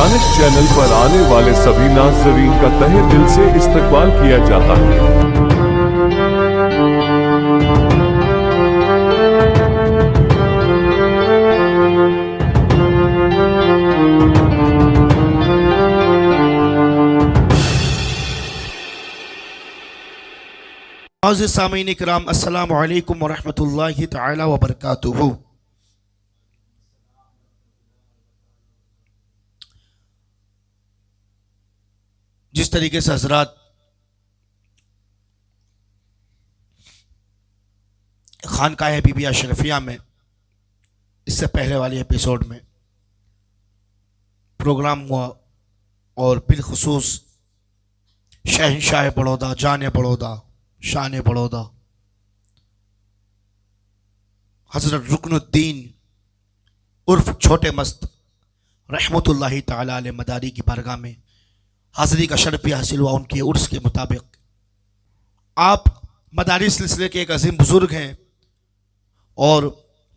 Danish channel पर आने वाले सभी नाज़रीन का तहे दिल से इस्तकबाल किया जाता है। आज़िज़ सामीन इकराम, अस्सलामु अलैकुम व रहमतुल्लाहि तआला व बरकातुहू। जिस तरीके से हजरात खानकाह बीबी अशरफिया में इससे पहले वाले एपिसोड में प्रोग्राम हुआ और बिलखुसूस शहंशाह बड़ौदा, जाने बड़ौदा, शान बड़ौदा हजरत रुकनुद्दीन उर्फ छोटे मस्त रहमतुल्लाहि ताला अलैह मदारी की बारगाह में हाज़िरी का शर्फ भी हासिल हुआ। उनके उर्स के मुताबिक आप मदारी सिलसिले के एक अजीम बुजुर्ग हैं और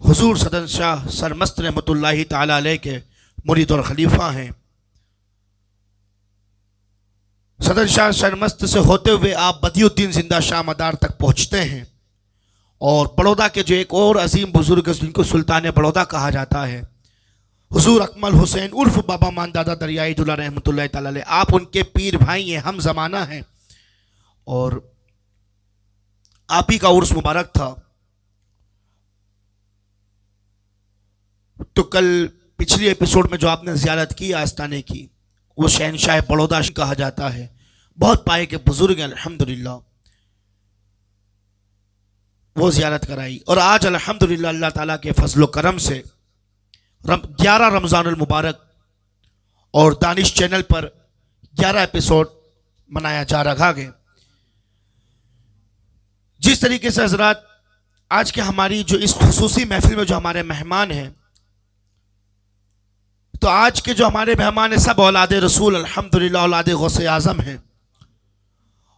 हुजूर सदन शाह सरमस्त रहमतुल्लाहि ताला अलैह के मुरीद और खलीफा हैं। सदर शाह सरमस्त से होते हुए आप बदियुद्दीन जिंदा शाह मदार तक पहुँचते हैं और बड़ौदा के जो एक और अजीम बुजुर्ग जिनको सुल्तान बड़ौदा कहा जाता है, हुजूर अकमल हुसैन उर्फ बाबा मानदादा दरियाई दुल्ला रहमतुल्लाहि ताला अलैह, आप उनके पीर भाई हैं, हम ज़माना हैं और आप ही का उर्स मुबारक था। तो कल पिछली एपिसोड में जो आपने ज़ियारत की आस्ताने की, वो शहनशाह बड़ौदा कहा जाता है। बहुत पाए के बुजुर्ग हैं अल्हम्दुलिल्लाह, वो ज़ियारत कराई और आज अल्हम्दुलिल्लाह अल्लाह ताला के फजल करम से 11 रमज़ानुल मुबारक और दानिश चैनल पर 11 एपिसोड मनाया जा रहा है। जिस तरीके से हजरात आज के हमारी जो इस खुसूसी महफिल में जो हमारे मेहमान हैं, तो आज के जो हमारे मेहमान हैं सब औलाद रसूल अल्हम्दुलिल्लाह औलाद गौसे आज़म हैं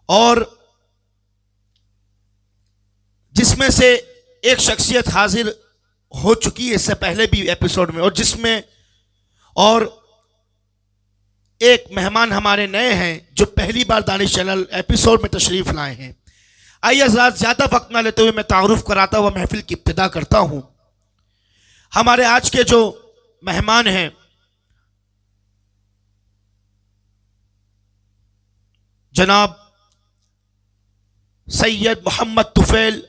और जिसमें से एक शख्सियत हाजिर हो चुकी है इससे पहले भी एपिसोड में, और जिसमें और एक मेहमान हमारे नए हैं जो पहली बार दानिश चैनल एपिसोड में तशरीफ लाए हैं। आइए हज़रात ज़्यादा वक्त ना लेते हुए मैं तारुफ कराता हुआ महफिल की इब्तिदा करता हूँ। हमारे आज के जो मेहमान हैं जनाब सैयद मोहम्मद तुफैल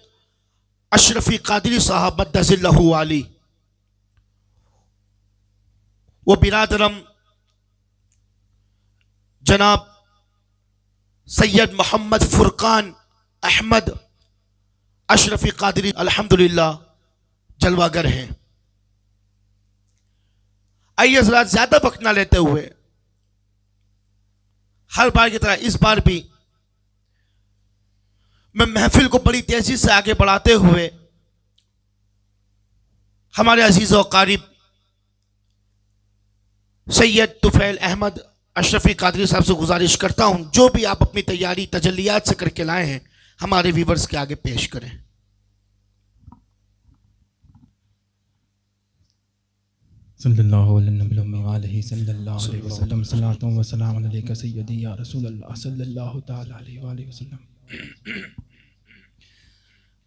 अशरफी कादरी साहब मद्दज़िल्लहु आली, वो बिरादरम जनाब सैयद मोहम्मद फुरकान अहमद अशरफी कादरी अल्हम्दुलिल्लाह जलवागर हैं। आइए हज़रात ज़्यादा वक्त ना लेते हुए हर बार की तरह इस बार भी मैं महफिल को बड़ी तेजी से आगे बढ़ाते हुए हमारे अजीज और कारिब सैयद तुफैल अहमद अशरफी कादरी साहब से गुजारिश करता हूं, जो भी आप अपनी तैयारी तजल्लियात से करके लाए हैं हमारे व्यूवर्स के आगे पेश करें। सल्लल्लाहु अलैहि वसल्लम सल्लल्लाहु व सलाम अलैका सय्यदी या रसूल अल्लाह सल्लल्लाहु तआला अलैहि वसल्लम।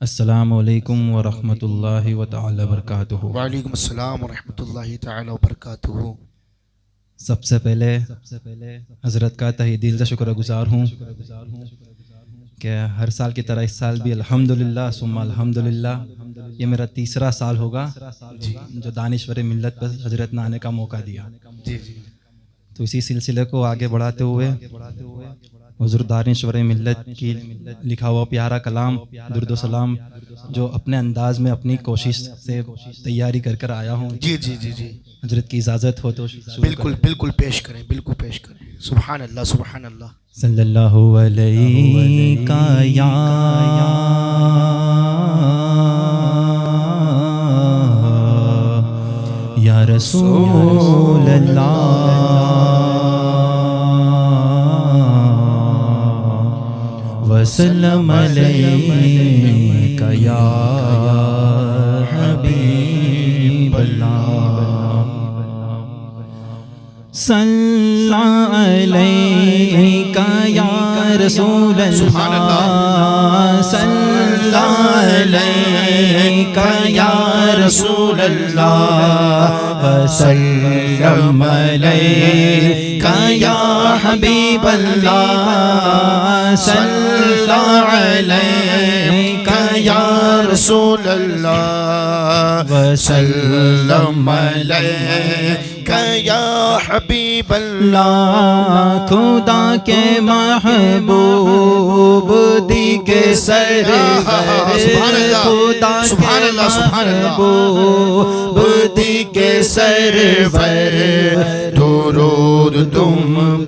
अस्सलामु अलैकुम व रहमतुल्लाहि व तआला बरकातुहू। व अलैकुम अस्सलाम व रहमतुल्लाहि तआला व बरकातुहू। सबसे पहले हज़रत का तहे दिल से शुक्रगुजार हूँ कि हर साल की तरह इस साल भी अल्हम्दुलिल्लाह सुम्मा अल्हम्दुलिल्लाह ये मेरा तीसरा साल होगा जो दानिश्वर मिल्लत पर हजरत ने आने का मौका दिया। तो इसी सिलसिले को आगे बढ़ाते हुए हुजूर दानिश्वर मिल्लत की लिखा हुआ प्यारा कलाम दुरूद सलाम जो अपने अंदाज में अपनी कोशिश से तैयारी कर कर आया हूँ। जी जी जी जी, हजरत की इजाज़त हो तो बिल्कुल बिल्कुल पेश करें, बिल्कुल पेश करें। सुभान अल्लाह सुभान अल्लाह। सल्लल्लाहु अलैहि या रसूल अल्लाह वसल्लम अलैका या हबीब अल्लाह। सल्ला अलैका या रसूल अल्लाह, सल्ला अलैका या रसूल अल्लाह, वसल्लम अलैका या हबीब अल्लाह, सल्ला अलैका या रसूल अल्लाह, वसल्लम अलैका या हबीब अल्लाह। खुदा के महबूब दी के सरवर, खुदा के महबूब दी के सरवर, दुरूद तुम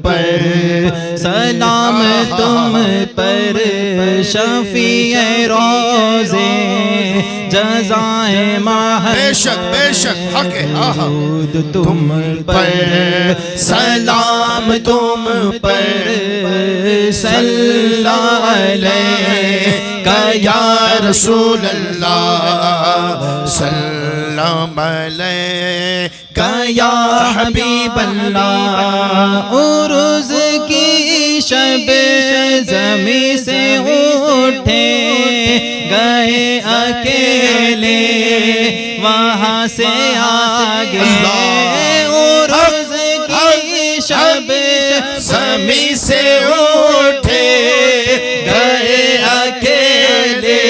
पर, सलाम तुम पर, शफीए रोज़े जज़ाए महबूब, बेशक बेशक हक है। दुरूद तुम पर, सलाम तुम पर, सल्ला अलैका या रसूल अल्लाह, सल्लम अलैका या हबीब अल्लाह। उरुज़ की शब ज़मी से उठे गए अकेले, वहाँ से आगे उरुज़ की शब ज़मी से उठे गए अकेले,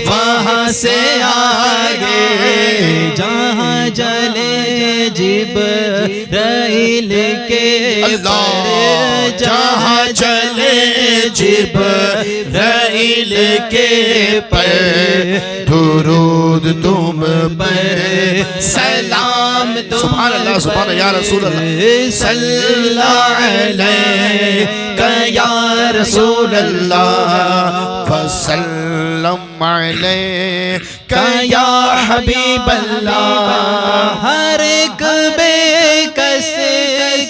वहाँ से आगे जहाँ जले जिब्राइल के पर, जहाँ चले जिब्राइल के पर, दुरूद तुम पर, सलाम तुम सुभान अल्लाह सुभान अल्लाह या रसूल अल्लाह, सल्ला अलैका या रसूल अल्लाह, वसल्लम अलैका या हबीब अल्लाह। हर एक बेकस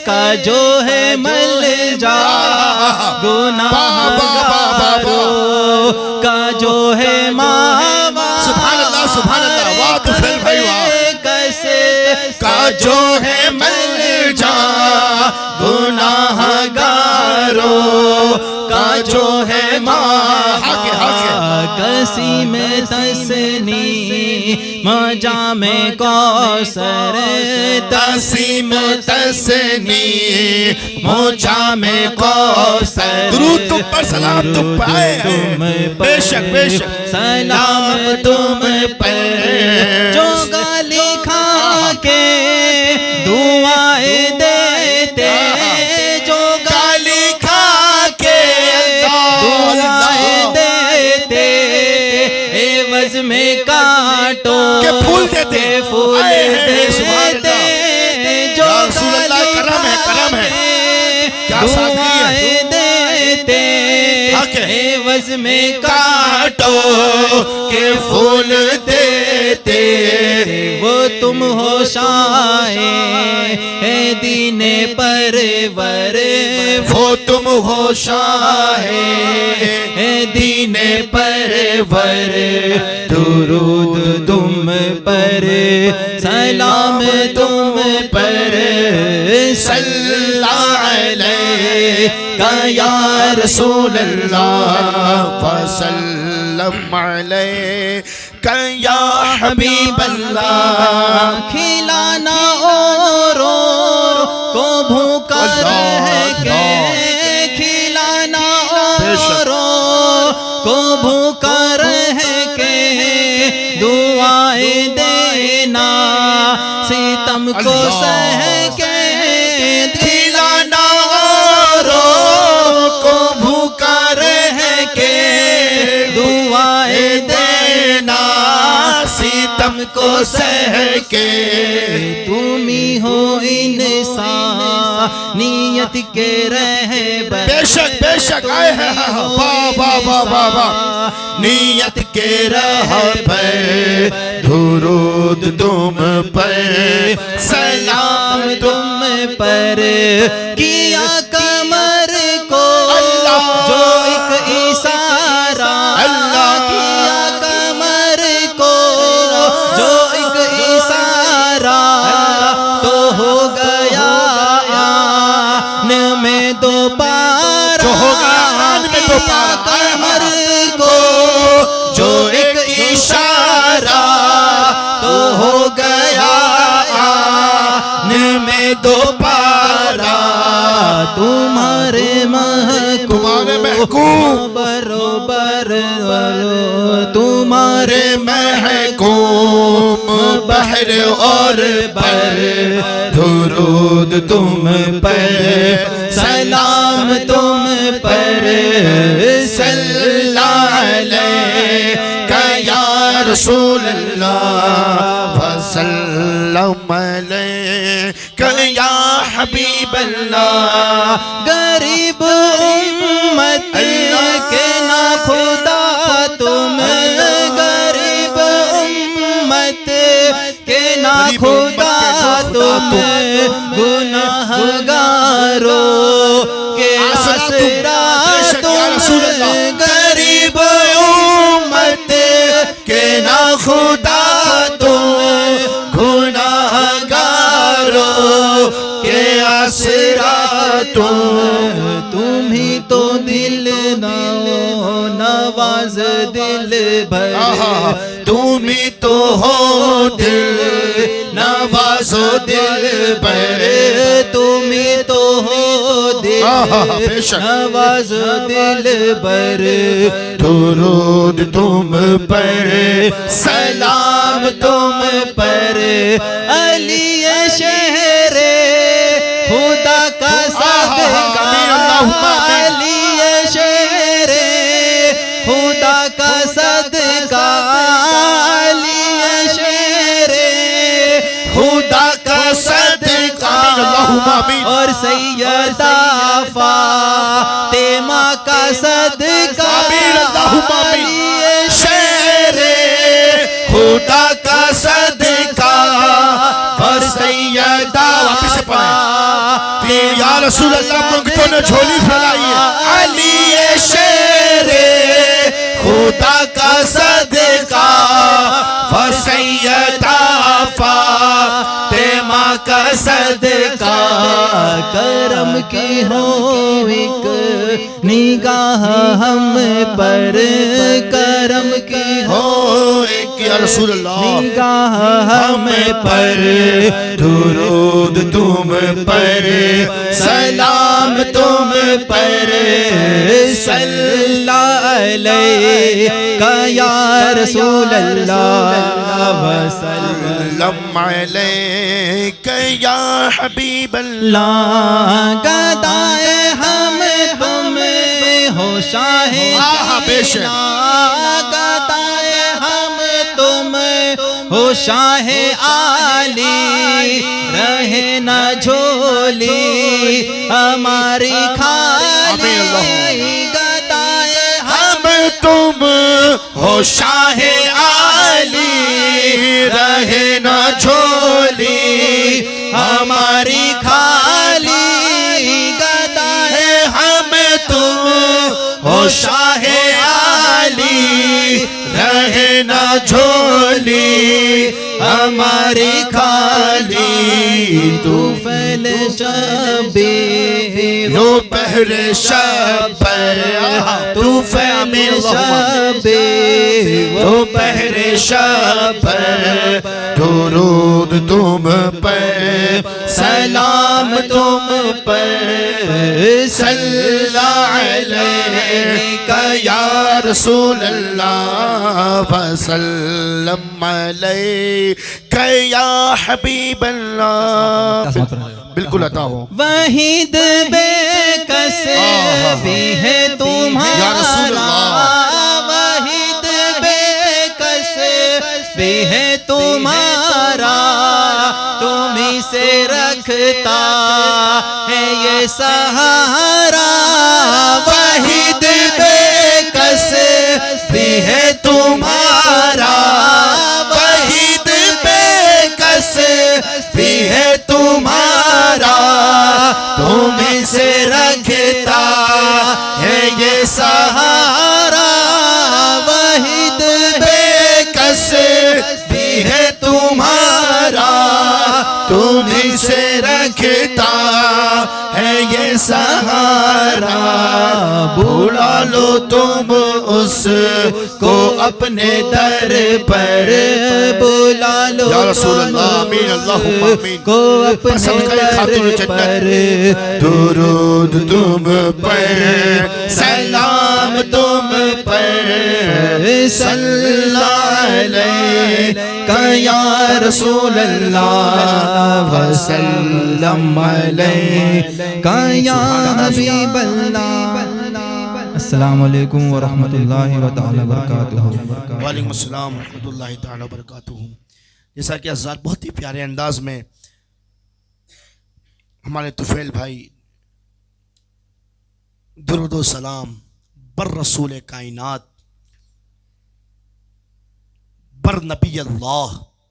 का जो है मल जा, गुनाहगारों का जो है मावा, सुभान अल्लाह वाह तो फिर भाई वाह, बेकस का जो है मल जा, गुनाहगारों का जो है कसी में तसनी मजा में कौसर, तसीम तसनी मौजा में कौसर, दुरूद तुम पर सलाम तुम पर, बेशक बेशक सलाम तुम पर, जो गाली खा के दुआएं देते, जो गाली खा के दुआएं देते, एवज में कांटो के फूल देते, फूल देते, जो करम है क्या दुआएं देते, एवज में कांटो के फूल देते, वो तुम हो शाए दीने परवर, वो तुम हो शाए दीने परवर, दुरूद तुम पर, सलाम तुम पर, सल्ला अलैका या रसूल अल्लाह, वसल्लम अलैका या हबीब अल्लाह। खिलाना औरों को भूखा रह के, खिलाना औरों को भूखा रह के, दुआएं देना सितम को सह के, खिलाना औरों को भूखा रह के, दुआएं देना सितम को सह के, तुम ही हो इंसानियत के रहबर, बेशक बेशक आए हैं बाबा बाबा नियत के रहबर, दुरूद तुम पर, सलाम तुम पर, किया कमर को जो एक इशारा, अल्लाह किया कमर को जो एक इशारा, तो हो गया दोबारा तुम्हारे तुम्हारे महकूम बरोबर तुम्हारे महकूम बहर और बर दुरूद तुम पर सलाम तुम पर सल्लल्लाहु अलैका या रसूल अल्लाह वसल्लम अलैका या हबीब अल्लाह। गरीब उम्मत के ना खुदा तुम गरीब उम्मत के ना खुदा तुम गुनाहगारों के आसरा तुम गरीब उम्मत के ना खुदा तुम गुनाहगारों के आसरा तुम ही तो दिल नवाज दिल भर तुम ही तो हो दिल नवाजो दिल भर तुम ही तो हो दिल नवाजो दिल भर दुरूद तुम पर सलाम तुम पर अली शहरे खुदा का सदका अली शहरे खुदा का सदका अली शहरे खुदा का सदका और सैयदा फातिमा का सदका शेरे खुदा का सदका और सैयदा वापस से पढ़े या रसूल अल्लाह मंगतों ने झोली फैलाई अली शेरे खुदा का सदका और सैयदा फातिमा का सदका करम की हो एक निगाह हम पर करम की हो एक या रसूल अल्लाह निगाह हम पर दुरूद तुम पर सलाम तुम पर सल्लल्लाहु अलैका या रसूल अल्लाह वसल्लम अलैका या हबीब अल्लाह। गदाए हम तुम हो शाहे गदाए हम तुम हो शाहे आली रहे न झोली हमारी खाली गदाए हम तुम हो शाहे आली रहे न झोली हमारी खाली गदाए हम तुम हो शाहे आली रहे न झोली हमारी खाली तू फैल शबे नो पहरे शब तू फैल शबे तो पहरे शब दुरूद तुम पर सलाम तुम पर सल्लल्लाहु अलैका या रसूल अल्लाह वसल्लम अलैका या हबीब अल्लाह। बिल्कुल अता हो वहीद बेकस भी है या रसूल तुम्हारा अल्लाह। वहीद बेकस भी है तुम्हारा तुम्ही से रखता है ये सहारा वहीद बेकस भी है तुम्हारा वहीद बेकस भी है तुम्हारा तुम्हें से रखता है ये सहारा वहीद बेकस भी है तुम्हारा तुम्हें से रखता है ये सहारा। बुला लो तुम उसको अपने दर पर बुला लो या रसूल अल्लाह आमीन अल्लाहुम्मा आमीन। को अपने पसंद खातून दर पर जन्नत दुरूद तुम पर सलाम तुम पर सल्लल्लाहु अलैका या रसूल अल्लाह वसल्लम अलैका या हबीब अल्लाह। अस्सलामु अलैकुम व रहमतुल्लाहि व तआला बरकातुहू। वालेकुम अस्सलाम व रहमतुल्लाहि तआला बरकातुहू। जैसा कि हज़रात बहुत ही प्यारे अंदाज में हमारे तुफैल भाई दुरूद व सलाम बर रसूल कायनात बर नबी अल्लाह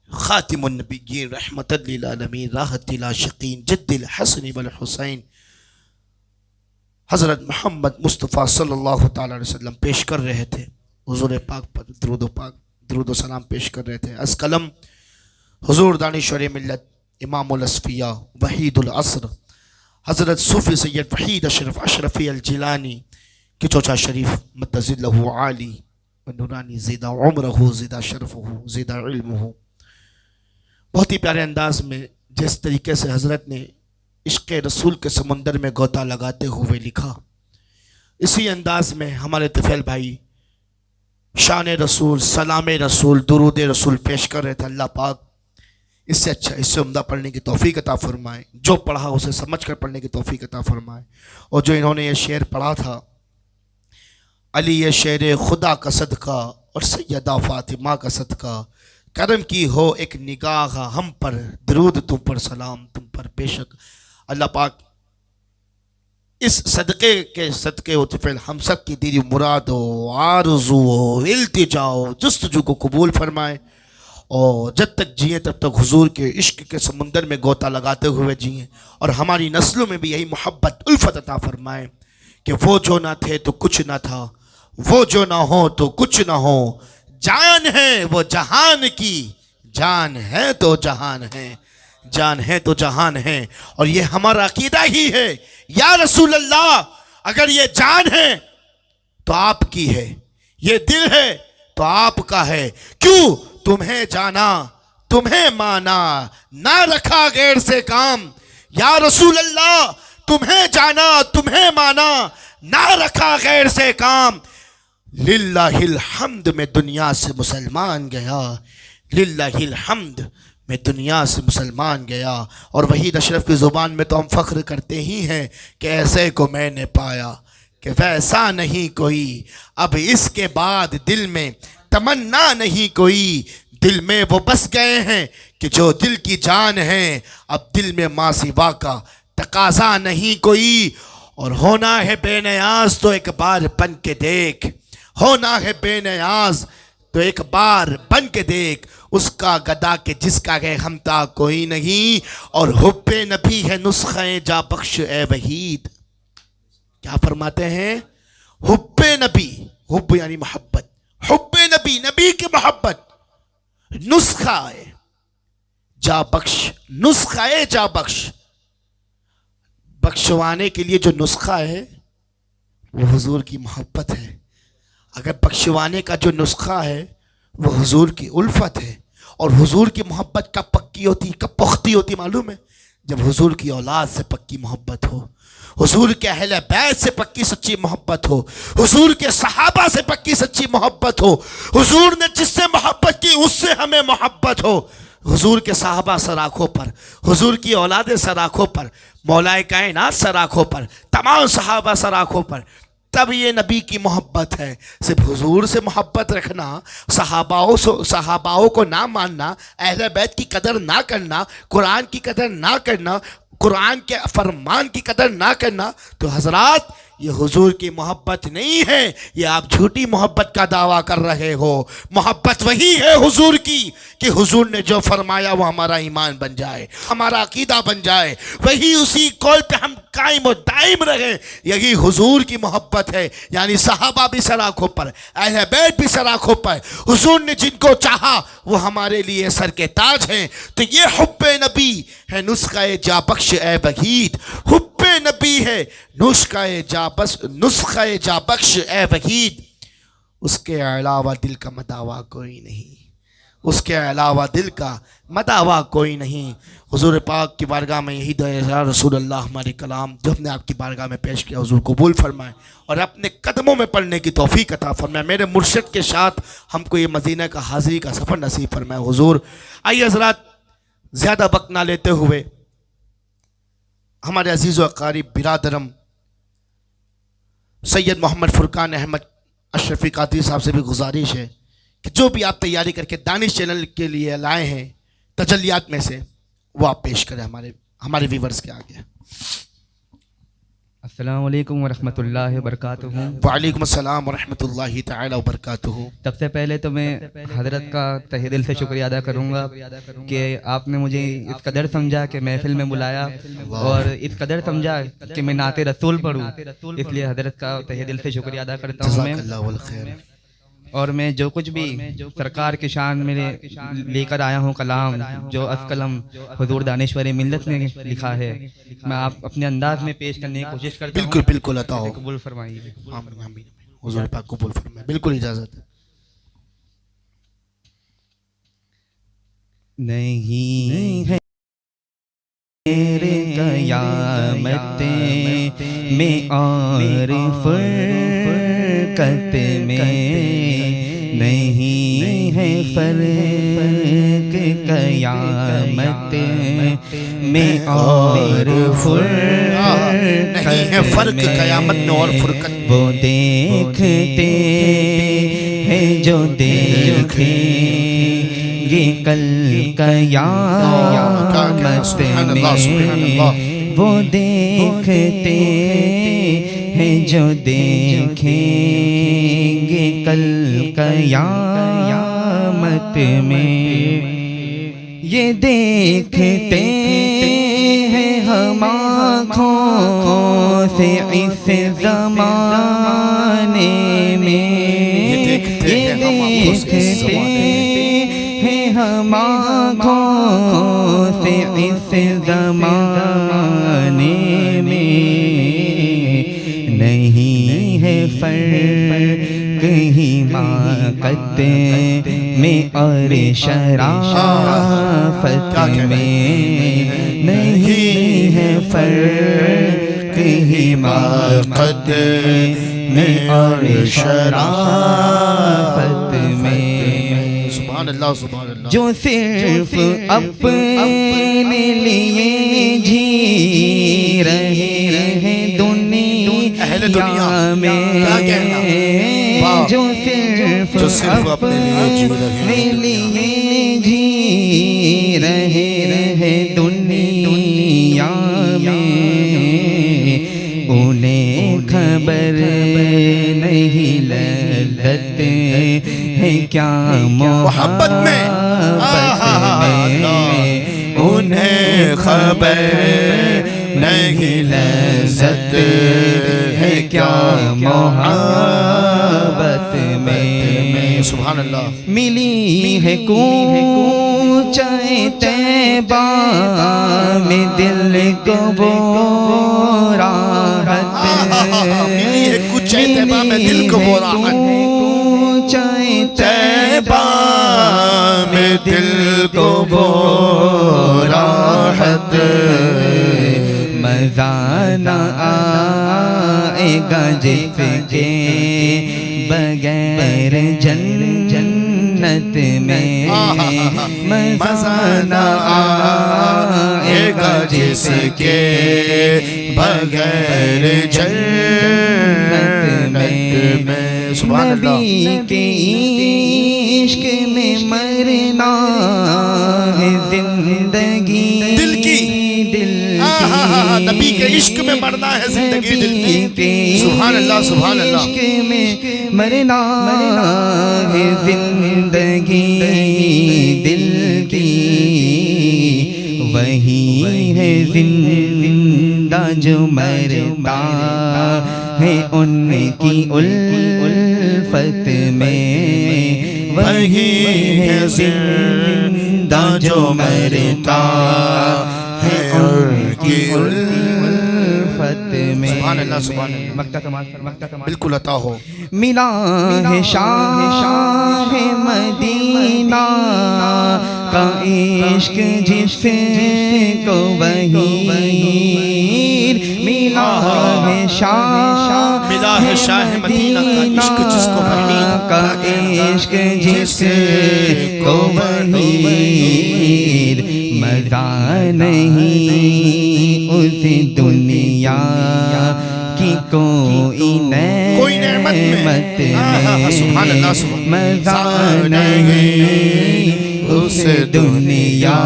खातिमुन नबिय्यीन रहमतल लिल आलमीन राहतिल आशिकीन जद्दिल हसन वल हुसैन हज़रत मोहम्मद मुस्तफ़ा सल्लल्लाहु तआला अलैहि वसल्लम पेश कर रहे थे। हुज़ूर पाक पर दुरूद व सलाम पेश कर रहे थे। अस्कलम हुज़ूर दानिश्वर मिल्लत इमामुल असफिया वहीदुल असर हज़रत सूफ़ी सैयद वहीद अशरफ अशरफी अल जिलानी की चोचा शरीफ मद्दज़िल्लहु आली व नूरानी ज़िदा उम्रहु ज़िदा शरफ़हु ज़िदा इल्मुहु। बहुत ही प्यारे अंदाज में जिस तरीके से हज़रत ने इश्क़ रसूल के समुंदर में गोता लगाते हुए लिखा, इसी अंदाज में हमारे तुफैल भाई शान रसूल सलाम रसूल दुरूद रसूल पेश कर रहे थे। अल्लाह पाक इससे अच्छा इससे उम्दा पढ़ने की तौफीक अता फरमाए, जो पढ़ा उसे समझ कर पढ़ने की तौफीक अता फरमाए। और जो इन्होंने ये शेर पढ़ा था, अली ये शेर खुदा का सदका और सैयदा फातिमा का सदका, करम की हो एक निगाह हम पर दरूद तुम पर सलाम तुम पर। बेशक अल्लाह पाक इस सदक़े के सदक़े व तुफ़ैल हम सब की दिली मुराद हो आरज़ू हो इल्तिजा हो जुस्तजू को कबूल फरमाए और जब तक जिए तब तक हुजूर के इश्क के समुंदर में गोता लगाते हुए जिए और हमारी नस्लों में भी यही मोहब्बत उल्फत अता फरमाए कि वो जो ना थे तो कुछ ना था, वो जो ना हो तो कुछ ना हो, जान है वो जहान की, जान है तो जहान है, जान है तो जहान है। और ये हमारा अकीदा ही है या रसूल अल्लाह, अगर ये जान है तो आपकी है, ये दिल है तो आपका है। क्यों तुम्हें जाना तुम्हें माना ना रखा गैर से काम, या रसूल अल्लाह तुम्हें जाना तुम्हें माना ना रखा गैर से काम। लिल्लाहिल हम्द में दुनिया से मुसलमान गया, लिल्लाहिल हम्द में दुनिया से मुसलमान गया। और वहीद अशरफ की ज़ुबान में तो हम फ़ख्र करते ही हैं कि ऐसे को मैंने पाया कि वैसा नहीं कोई, अब इसके बाद दिल में तमन्ना नहीं कोई, दिल में वो बस गए हैं कि जो दिल की जान है, अब दिल में माँ सिवा का तकाजा नहीं कोई। और होना है बेनियाज तो एक बार बन के देख, होना है बेनियाज तो एक बार बन के देख, उसका गदा के जिसका गए हमता कोई नहीं। और हुब्बे नबी है नुस्खे जा बख्श ए वहीद। क्या फरमाते हैं? हुब्बे नबी, हुब्ब यानी मोहब्बत, हुब्बे नबी नबी की मोहब्बत, नुस्खा है जा बख्श, नुस्खा है जा बख्श, बख्शवाने के लिए जो नुस्खा है वो हुजूर की मोहब्बत है। अगर बख्शवाने का जो नुस्खा है वो हुजूर की उल्फत है। और हुजूर की मोहब्बत कब पक्की होती, कब पुख्ती होती मालूम है? जब हुजूर की औलाद से पक्की मोहब्बत हो, हुजूर के अहले बैत से पक्की सच्ची मोहब्बत हो, हुजूर के सहाबा से पक्की सच्ची मोहब्बत हो, हुजूर ने जिससे मोहब्बत की उससे हमें मोहब्बत हो, हुजूर के सहाबा सराखों पर, हुजूर की औलाद सराखों पर, मौलाए कायनात सराखों पर, तमाम सहाबा सराखों पर, तब ये नबी की मोहब्बत है। सिर्फ हुजूर से मोहब्बत रखना, सहाबाओं को ना मानना, अहले बैत की कदर ना करना, कुरान की कदर ना करना, कुरान के फरमान की कदर ना करना, तो हजरात ये हुजूर की मोहब्बत नहीं है, ये आप झूठी मोहब्बत का दावा कर रहे हो। मोहब्बत वही है हुजूर की कि हुजूर ने जो फरमाया वो हमारा ईमान बन जाए, हमारा अकीदा बन जाए, वही उसी कौल पे हम कायम और दायम रहे। यही हुजूर की मोहब्बत है। यानी सहाबा भी सराखों पर, अहले बैत भी सराखों पर, हुजूर ने जिनको चाहा वो हमारे लिए सर के ताज हैं। तो ये हुब्बे नबी है नुस्खे जा बख्श ए वहीद, हुब्बे नबी है नुस्खे जा बख्श ए वहीद। उसके अलावा दिल का मदावा कोई नहीं, उसके अलावा दिल का मदावा कोई नहीं। हुजूर पाक की बारगाह में यही दुआ है, या रसूल अल्लाह, हमारे कलाम जो हमने आपकी बारगाह में पेश किया हुजूर कबूल फरमाए और अपने कदमों में पढ़ने की तौफीक अता फरमाए। मेरे मुर्शिद के साथ हमको ये मदीना का हाज़िरी का सफ़र नसीब फरमाए हुजूर। आइए हज़रात, ज़्यादा वक्त ना लेते हुए हमारे अजीज़ व अकारीब बिरादरम सैयद मोहम्मद फुरकान अहमद अशरफी कादरी साहब से भी गुजारिश है कि जो भी आप तैयारी करके दानिश चैनल के लिए लाए हैं तजल्लियात में से, वो आप पेश करें हमारे व्यूवर्स के आगे। अस्सलाम वालेकुम वरहमतुल्लाहि वबरकातुहू। वालेकुम अस्सलाम वरहमतुल्लाहि तआला वबरकातुहू। सबसे पहले तो मैं हज़रत का तहे दिल से शुक्रिया अदा करूँगा कि आपने मुझे इस कदर समझा कि महफिल में बुलाया और इस कदर समझा कि मैं नाते रसूल पढ़ूँ, इसलिए हज़रत का तहे दिल से शुक्रिया अदा करता हूँ मैं। जज़ाकल्लाहु वल खैर। और मैं जो कुछ भी सरकार की शान में लेकर आया हूँ कलाम, जो अस्कलम हुजूर दानिश्वर मिल्लत ने लिखा है, मैं आप अपने अंदाज में पेश करने की कोशिश करता हूँ। बिल्कुल बिल्कुल अता हो। कबूल फरमाइए। आमीन आमीन। हुजूर पाक कबूल फरमाए। बिल्कुल इजाजत है। नहीं है मेरे कयामत में और फुरकत में, नहीं है फर्क कयामत में और फुरकत नहीं है फर्क कयामत में और फुरकत। वो देखते हैं जो देखेंगे कल कयामत में, वो देखते हैं जो देखेंगे कल कयामत में। ये देखते हैं हम आँखों से इस ज़माने में, ये देखते हैं हम आँखों से इस ज़माने में। नहीं है फर्क हिमाकत में और शराफत में, नहीं है फर्क हिमाकत में और शराफत में। सुभान अल्लाह सुभान अल्लाह। जो सिर्फ अपने लिए जी रहे हैं दुनिया में, जो सिर्फ अपने लिए जी रहे हैं दुनिया में, उन्हें खबर नहीं लज्जत है क्या मोहब्बत में, उन्हें खबर नहीं लज्जत है क्या मोहब्बत में। सुभान अल्लाह। मिली है कूंचाई तैबा में दिल को वो राहत, मिली है कूंचाई तैबा में दिल को वो राहत, कूंचाई तैबा में दिल को वो राहत। मज़ा न आएगा जिसके बगैर जन्नत में, मज़ा न आएगा जिसके बगैर जन्नत में। नबी के इश्क में मरना है जिंदगी दिल की, नबी के इश्क में मरना है जिंदगी दिल की। सुभान अल्लाह सुभान अल्लाह। इश्क में मरना है जिंदगी दिल की, वही है जिंदा जो मरता है उनकी उल्फत में, वही है जिंदा जो मरता है उनकी उल्फत में। सुभान अल्लाह, सुभान अल्लाह। मक्का कमाल बिल्कुल अता हो। मिला है शाह मदीना का इश्क जिसको वही मिला है मिला है शाह मदीना का इश्क जिसको वही का इश्क जिसको वही मजा नहीं उस दुनिया की कोई नेमत में। सुभान अल्लाह, सुभान। मजा नहीं उस दुनिया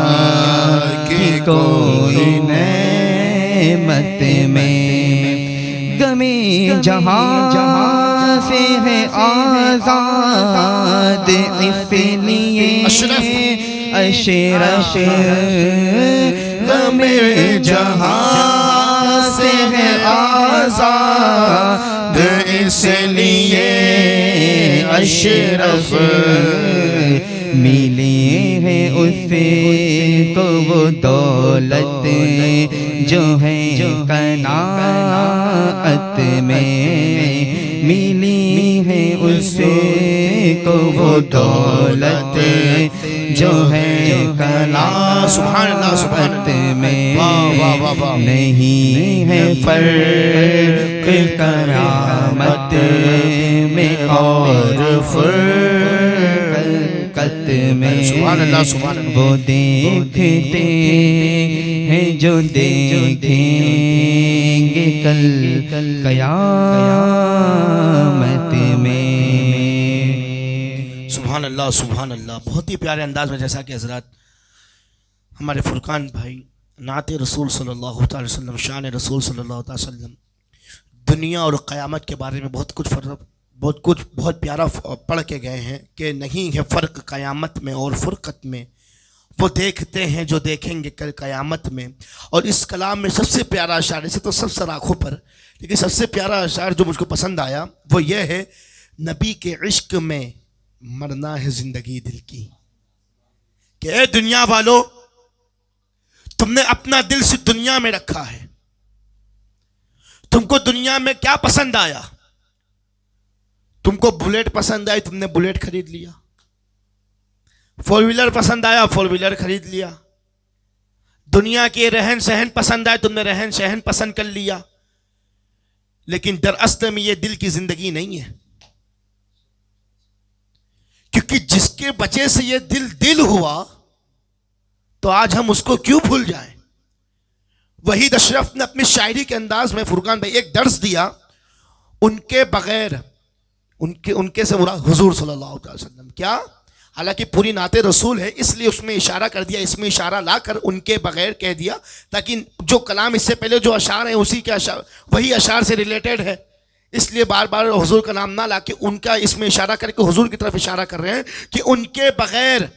की कोई नेमत में। गमे जहाँ से है आजाद इसलिए अशरफ गमे जहाँ से है आजाद इसलिए अशरफ मिली है उससे को वो दौलत जो है कनाअत में। मिली है उससे को वो दौलत जो है कनाअत में। नहीं है फर्क करामत में और फुरकत में। सुभान अल्लाह, सुभान अल्लाह। वो देखते हैं जो देखेंगे कल क़यामत में। सुभान अल्लाह, सुभान अल्लाह। बहुत ही प्यारे अंदाज में, जैसा कि हजरत हमारे फुरकान भाई नाते रसूल सल्लल्लाहु अलैहि वसल्लम, शान रसूल सल्लल्लाहु अलैहि वसल्लम दुनिया और क़यामत के बारे में बहुत प्यारा पढ़ के गए हैं कि नहीं है फ़र्क क़यामत में और फ़ुरक़त में। वो देखते हैं जो देखेंगे कल क़यामत में। और इस कलाम में सबसे प्यारा अशार, इसे तो सब सराखों पर, लेकिन सबसे प्यारा अशार जो मुझको पसंद आया वो ये है, नबी के इश्क में मरना है ज़िंदगी दिल की। कि ए दुनिया वालों, तुमने अपना दिल से दुनिया में रखा है। तुमको दुनिया में क्या पसंद आया? तुमको बुलेट पसंद आई, तुमने बुलेट खरीद लिया। फोर व्हीलर पसंद आया, फोर व्हीलर खरीद लिया। दुनिया के रहन सहन पसंद आए, तुमने रहन सहन पसंद कर लिया। लेकिन दरअसल में ये दिल की जिंदगी नहीं है। क्योंकि जिसके वजह से ये दिल हुआ, तो आज हम उसको क्यों भूल जाएं? वहीद अशरफ ने अपनी शायरी के अंदाज में फुरकान भाई एक दर्स दिया, उनके बगैर, उनके से मुराद हुजूर सल्लल्लाहु अलैहि वसल्लम। क्या? हालांकि पूरी नाते रसूल है, इसलिए उसमें इशारा कर दिया, इसमें इशारा लाकर उनके बगैर कह दिया, ताकि जो कलाम इससे पहले जो अशार हैं उसी के अशार, वही अशार से रिलेटेड है। इसलिए बार बार हुजूर का नाम ना लाके उनका इसमें इशारा करके हुजूर की तरफ इशारा कर रहे हैं कि उनके बगैर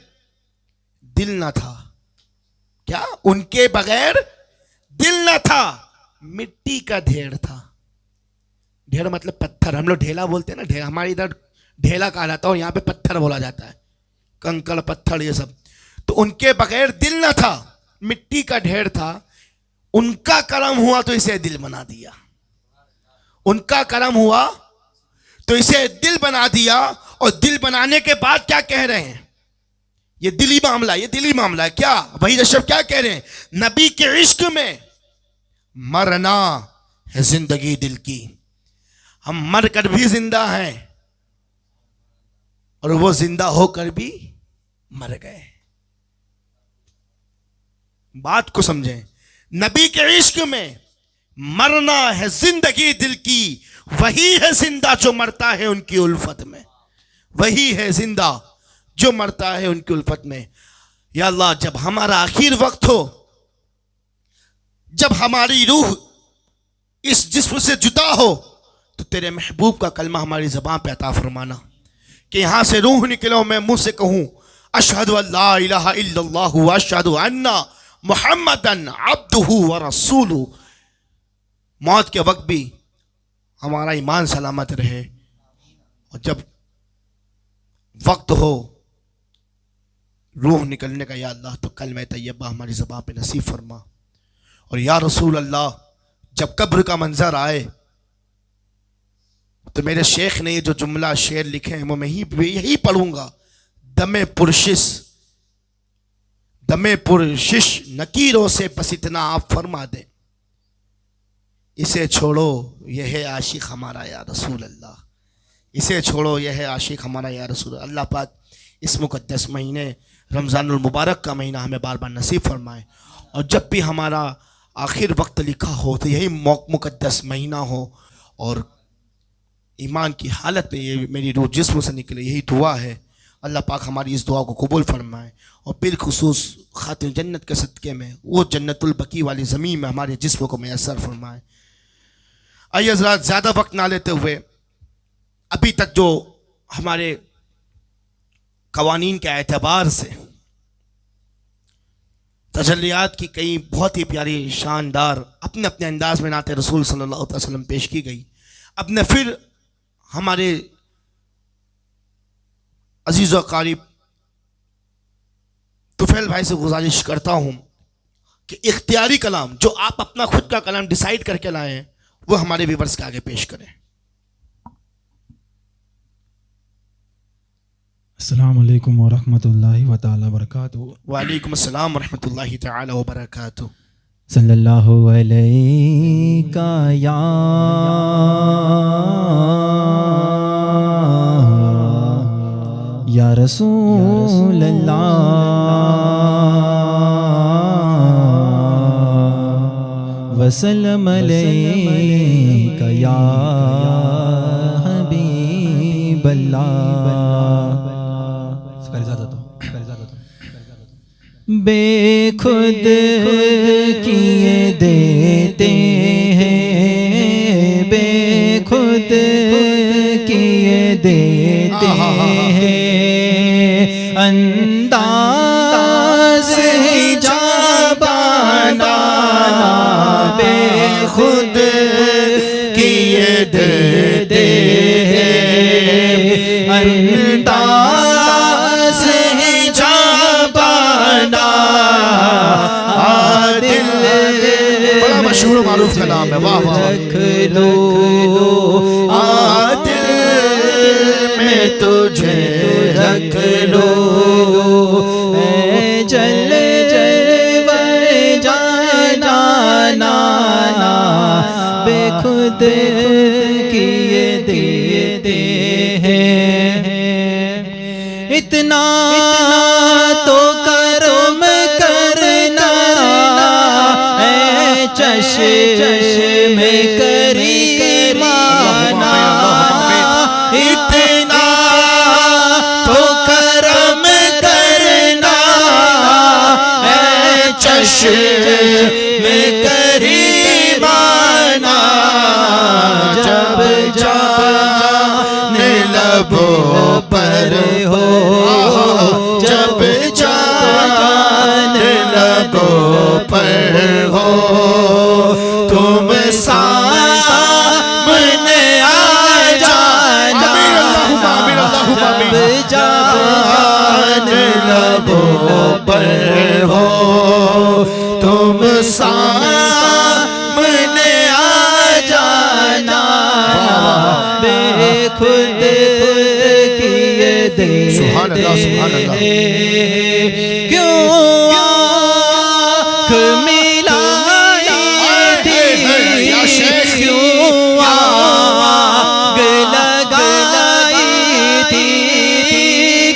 दिल ना था। क्या? उनके बगैर दिल ना था, मिट्टी का ढेर था। ढेर मतलब पत्थर, हम लोग ढेला बोलते हैं ना, ढेला हमारे इधर ढेला कहा जाता है और यहाँ पे पत्थर बोला जाता है, कंकड़ पत्थर ये सब। तो उनके बगैर दिल ना था, मिट्टी का ढेर था। उनका करम हुआ तो इसे दिल बना दिया। उनका करम हुआ तो इसे दिल बना दिया। और दिल बनाने के बाद क्या कह रहे हैं? ये दिली मामला, ये दिली मामला है। क्या वहीद अशरफ क्या कह रहे हैं? नबी के इश्क में मरना है जिंदगी दिल की। हम मर कर भी जिंदा हैं और वो जिंदा होकर भी मर गए। बात को समझें, नबी के इश्क में मरना है जिंदगी दिल की। वही है जिंदा जो मरता है उनकी उल्फत में। वही है जिंदा जो मरता है उनकी उल्फत में। या अल्लाह, जब हमारा आखिर वक्त हो, जब हमारी रूह इस जिस्म से जुदा हो, तो तेरे महबूब का कलमा हमारी ज़बान पे अता फरमाना कि यहाँ से रूह निकलो, मैं मुंह से कहूँ अशहदु अल्ला इलाहा इल्लल्लाह व अशहदु अन्ना मुहम्मदन अब्दुहु व रसूलुहु। मौत के वक्त भी हमारा ईमान सलामत रहे, और जब वक्त हो रूह निकलने का, या अल्लाह, तो कलमा तैयबा हमारी ज़बान पे नसीब फरमा। और या रसूल अल्लाह, जब कब्र का मंजर आए तो मेरे शेख ने ये जो जुमला शेर लिखे हैं वो मैं यही पढ़ूंगा। दमे पुरशिश नकीरों से बस इतना आप फरमा दें, इसे छोड़ो यह है आशिक हमारा या रसूल अल्लाह, इसे छोड़ो यह है आशिक हमारा या रसूल अल्लाह। पाक इस मुकद्दस महीने रमज़ानुल मुबारक का महीना हमें बार बार नसीब फरमाए, और जब भी हमारा आखिर वक्त लिखा हो तो यही मुकद्दस महीना हो और ईमान की हालत में ये मेरी रूह जिस्म से निकले, यही दुआ है। अल्लाह पाक हमारी इस दुआ को कबूल फरमाए और बिलखुसूस खातिन जन्नत के सदक़े में वो जन्नतुल बकी वाली ज़मीन में हमारे जिस्म को मैसर फरमाए। आइए हज़रात, ज़्यादा वक्त ना लेते हुए अभी तक जो हमारे कवानीन के एतबार से तजल्लियात की कई बहुत ही प्यारी शानदार अपने अपने अंदाज में नाते रसूल सल्लल्लाहु अलैहि वसल्लम पेश की गई। अब मैं फिर हमारे अजीज़ व क़रीब तुफैल भाई से गुजारिश करता हूँ कि इख्तियारी कलाम जो आप अपना खुद का कलाम डिसाइड करके लाए हैं वो हमारे व्यूअर्स के आगे पेश करें। अस्सलामु अलैकुम व रहमतुल्लाहि व तआला बरकातुहू। वालेकुम अस्सलाम व रहमतुल्लाहि तआला व बरकातुहू। सल्लल्लाहु अलैका या रसूल अल्लाह वसल्लम अलैका या हबीब अल्लाह। बेखुद किए देते हैं, बेखुद किए देते हैं, अंदाज़ हिजाबाना बेखुद किए देते हैं, अंदाज़ हिजाबाना आदिल। बड़ा मशहूर मारूफ का नाम है, वाह वाह। रख लो आदिल में तुझे रख लो, जल जाना बेखुद किए देते हैं। इतना तो करम करना है चश्मे करीमाना, इतना तो करम करना है चश्मे करीमाना, जब जाने लबों पर हो, जब जाने लबों पर हो, तुम सामने आ जाना, जब जाने लबों पर हो, तुम सामने आ जाना बेखुद किए देते हैं। क्यों आँख मिलाई थी, क्यों आग लगाई थी,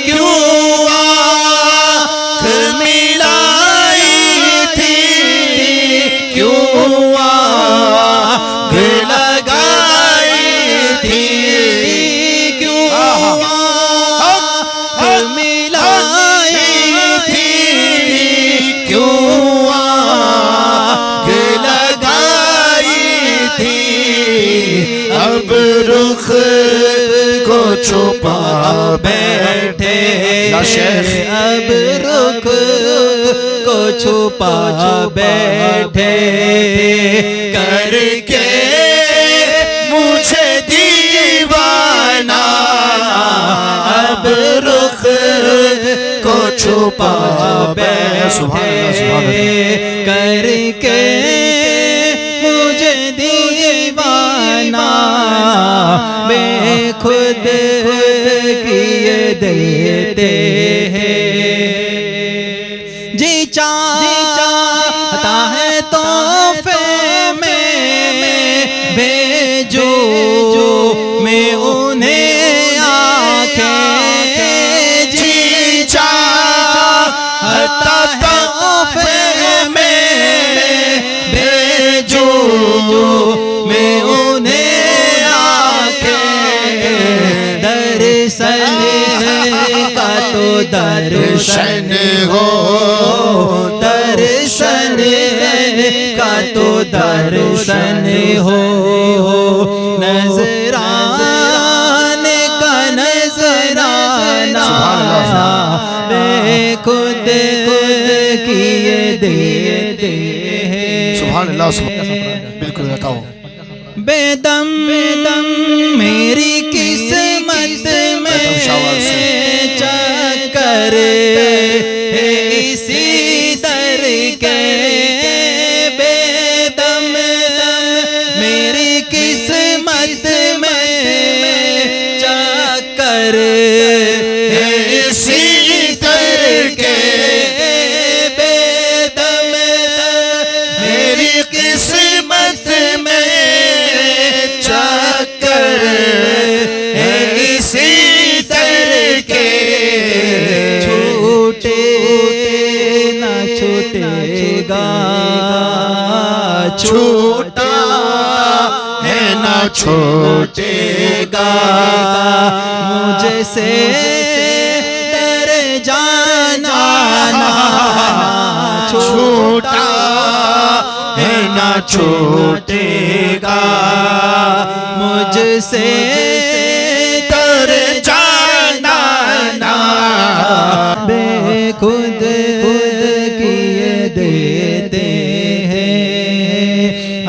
क्यों आँख मिलाई थी, क्यों आग लगाई थी, क्यों आँख मिलाई थी, क्यों आग लगाई थी। अब रुख को छुपा बैठे, अब रुख को छुपा बैठे, करके मुझे दीवाना, अब रुख को छुपा बैठे, करके मुझे देते हैं। जी चाहता है तोहफे में भेजो मैं उन्हें आंखें। जी चाहता तोहफे में भेजो मैं उन्हें आंखें। दर्शन का तो दर्शन हो, दर्शन का तो दर्शन हो, नजराने का नजराना बेखुद किए देते हैं। सुभान अल्लाह, बिल्कुल बताओ। बेदम मेरी किस्मत में चक्कर है इसी दर के। बेदम मेरी किस्मत में चक्कर है इसी दर के। बेदम मेरी किस्मत में चक्कर है इसी दर के। छूटे ना छूटेगा, छूटा है ना छूटेगा मुझसे डर जाना ना। छूटा है ना छूटेगा मुझसे डर जाना ना। बेखुद किए देते हैं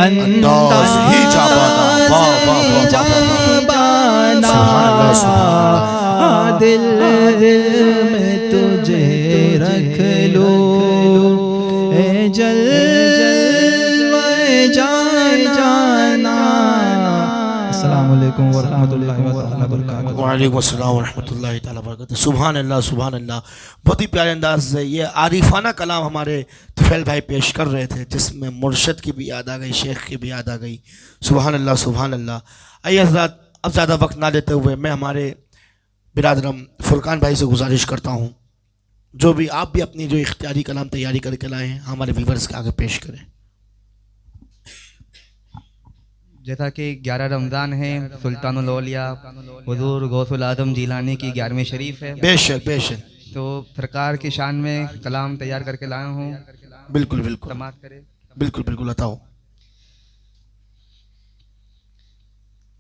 अंदाज़ ही जाबाना। दिल में तुझे रख लो ए जलवे जाना। अस्सलाम वालेकुम व रहमतुल्लाहि व बरकातहू। वालेकुम अस्सलाम व रहमतुल्लाहि तआला व बरकातहू। सुभान अल्लाह, सुभान अल्लाह। बहुत ही प्यारे अंदाज से ये आरिफाना कलाम हमारे तुफैल भाई पेश कर रहे थे, जिसमें मुर्शद की भी याद आ गई, शेख की भी याद आ गई। सुभान अल्लाह, सुभान अल्लाह। आइए हज़रात, अब ज़्यादा वक्त ना लेते हुए मैं हमारे बिरादरम फुरकान भाई से गुजारिश करता हूँ, जो भी आप भी अपनी जो इख्तियारी कलाम तैयारी करके लाए हैं हमारे व्यूवर्स के आगे पेश करें। जैसा कि 11 रमज़ान है, सुल्तानुल औलिया हुज़ूर गौसुल आज़म जिलानी की 11वीं शरीफ है। बेशक बेशक। तो सरकार की शान में कलाम तैयार करके लाया हूँ। बिल्कुल बिल्कुल, समात करें। बिल्कुल बिल्कुल, बताओ।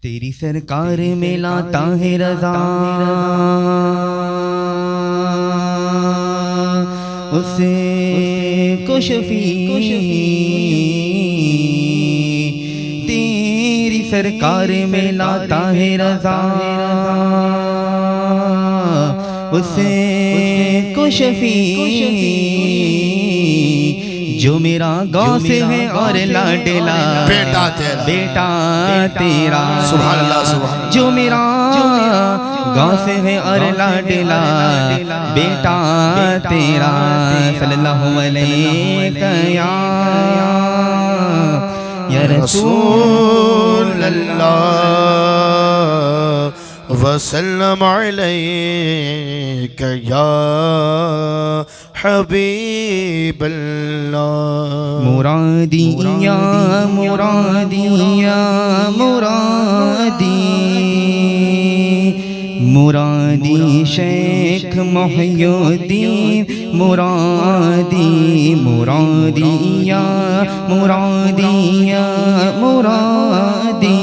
तेरी सरकार में लाता है रज़ा, उसे को शफी। तेरी सरकार में लाता है रज़ा, उसे को शफी। जो मेरा गौस है और लाडला बेटा तेरा, बेटा तेरा। सुभान अल्लाह, सुभान अल्लाह। जो मेरा गौस है और लाडला बेटा तेरा। सल्लल्लाहु अलैहि या रसूल अल्लाह वसल्लम अलैका या हबीब अल्लाह। मुरादिया मुरादिया मुरादी, मुरादी शेख मोहिउद्दीन मुरादी। मुरादिया मुरादिया मुरादी,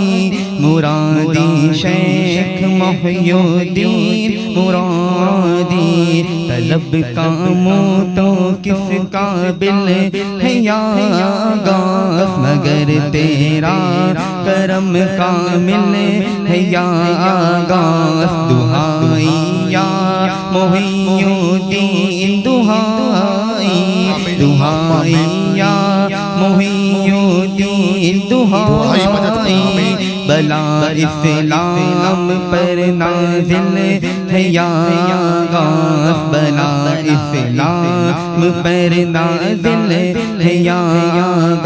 मुरादी शेख मोहिउद्दीन मुरादी। तलब का मुँह तो किस काबिल है या गास, मगर तेरा करम कामिल है या गास। दुहाई या मोहिउद्दीन दुहाई, दुहाई या मोहिउद्दीन दुहाई। बला इस्लाम पर नाज़िल है या गास, बला इस्लाम पर नाज़िल है या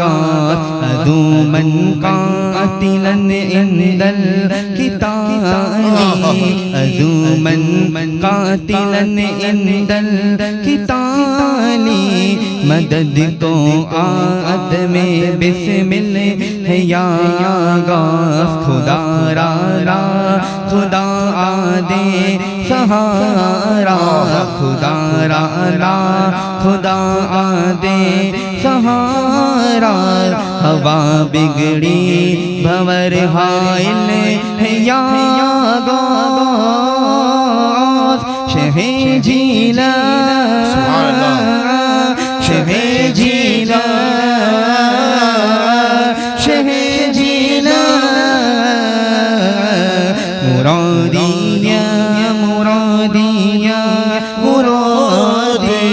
गास। अज़ूमन कातिलन इंदल किताली, अज़ूमन कातिलन इंदल किताली, मदद तो आद में बिस्मिल है या गास। खुदा रा खुदा आदे सहारा, खुदा रा खुदा आदे सहारा। हवा बिगड़ी भंवर हाइल है या गास। शहे जीला शहे जीला शहे जीला, मुरादिया मुरादिया मुरादी,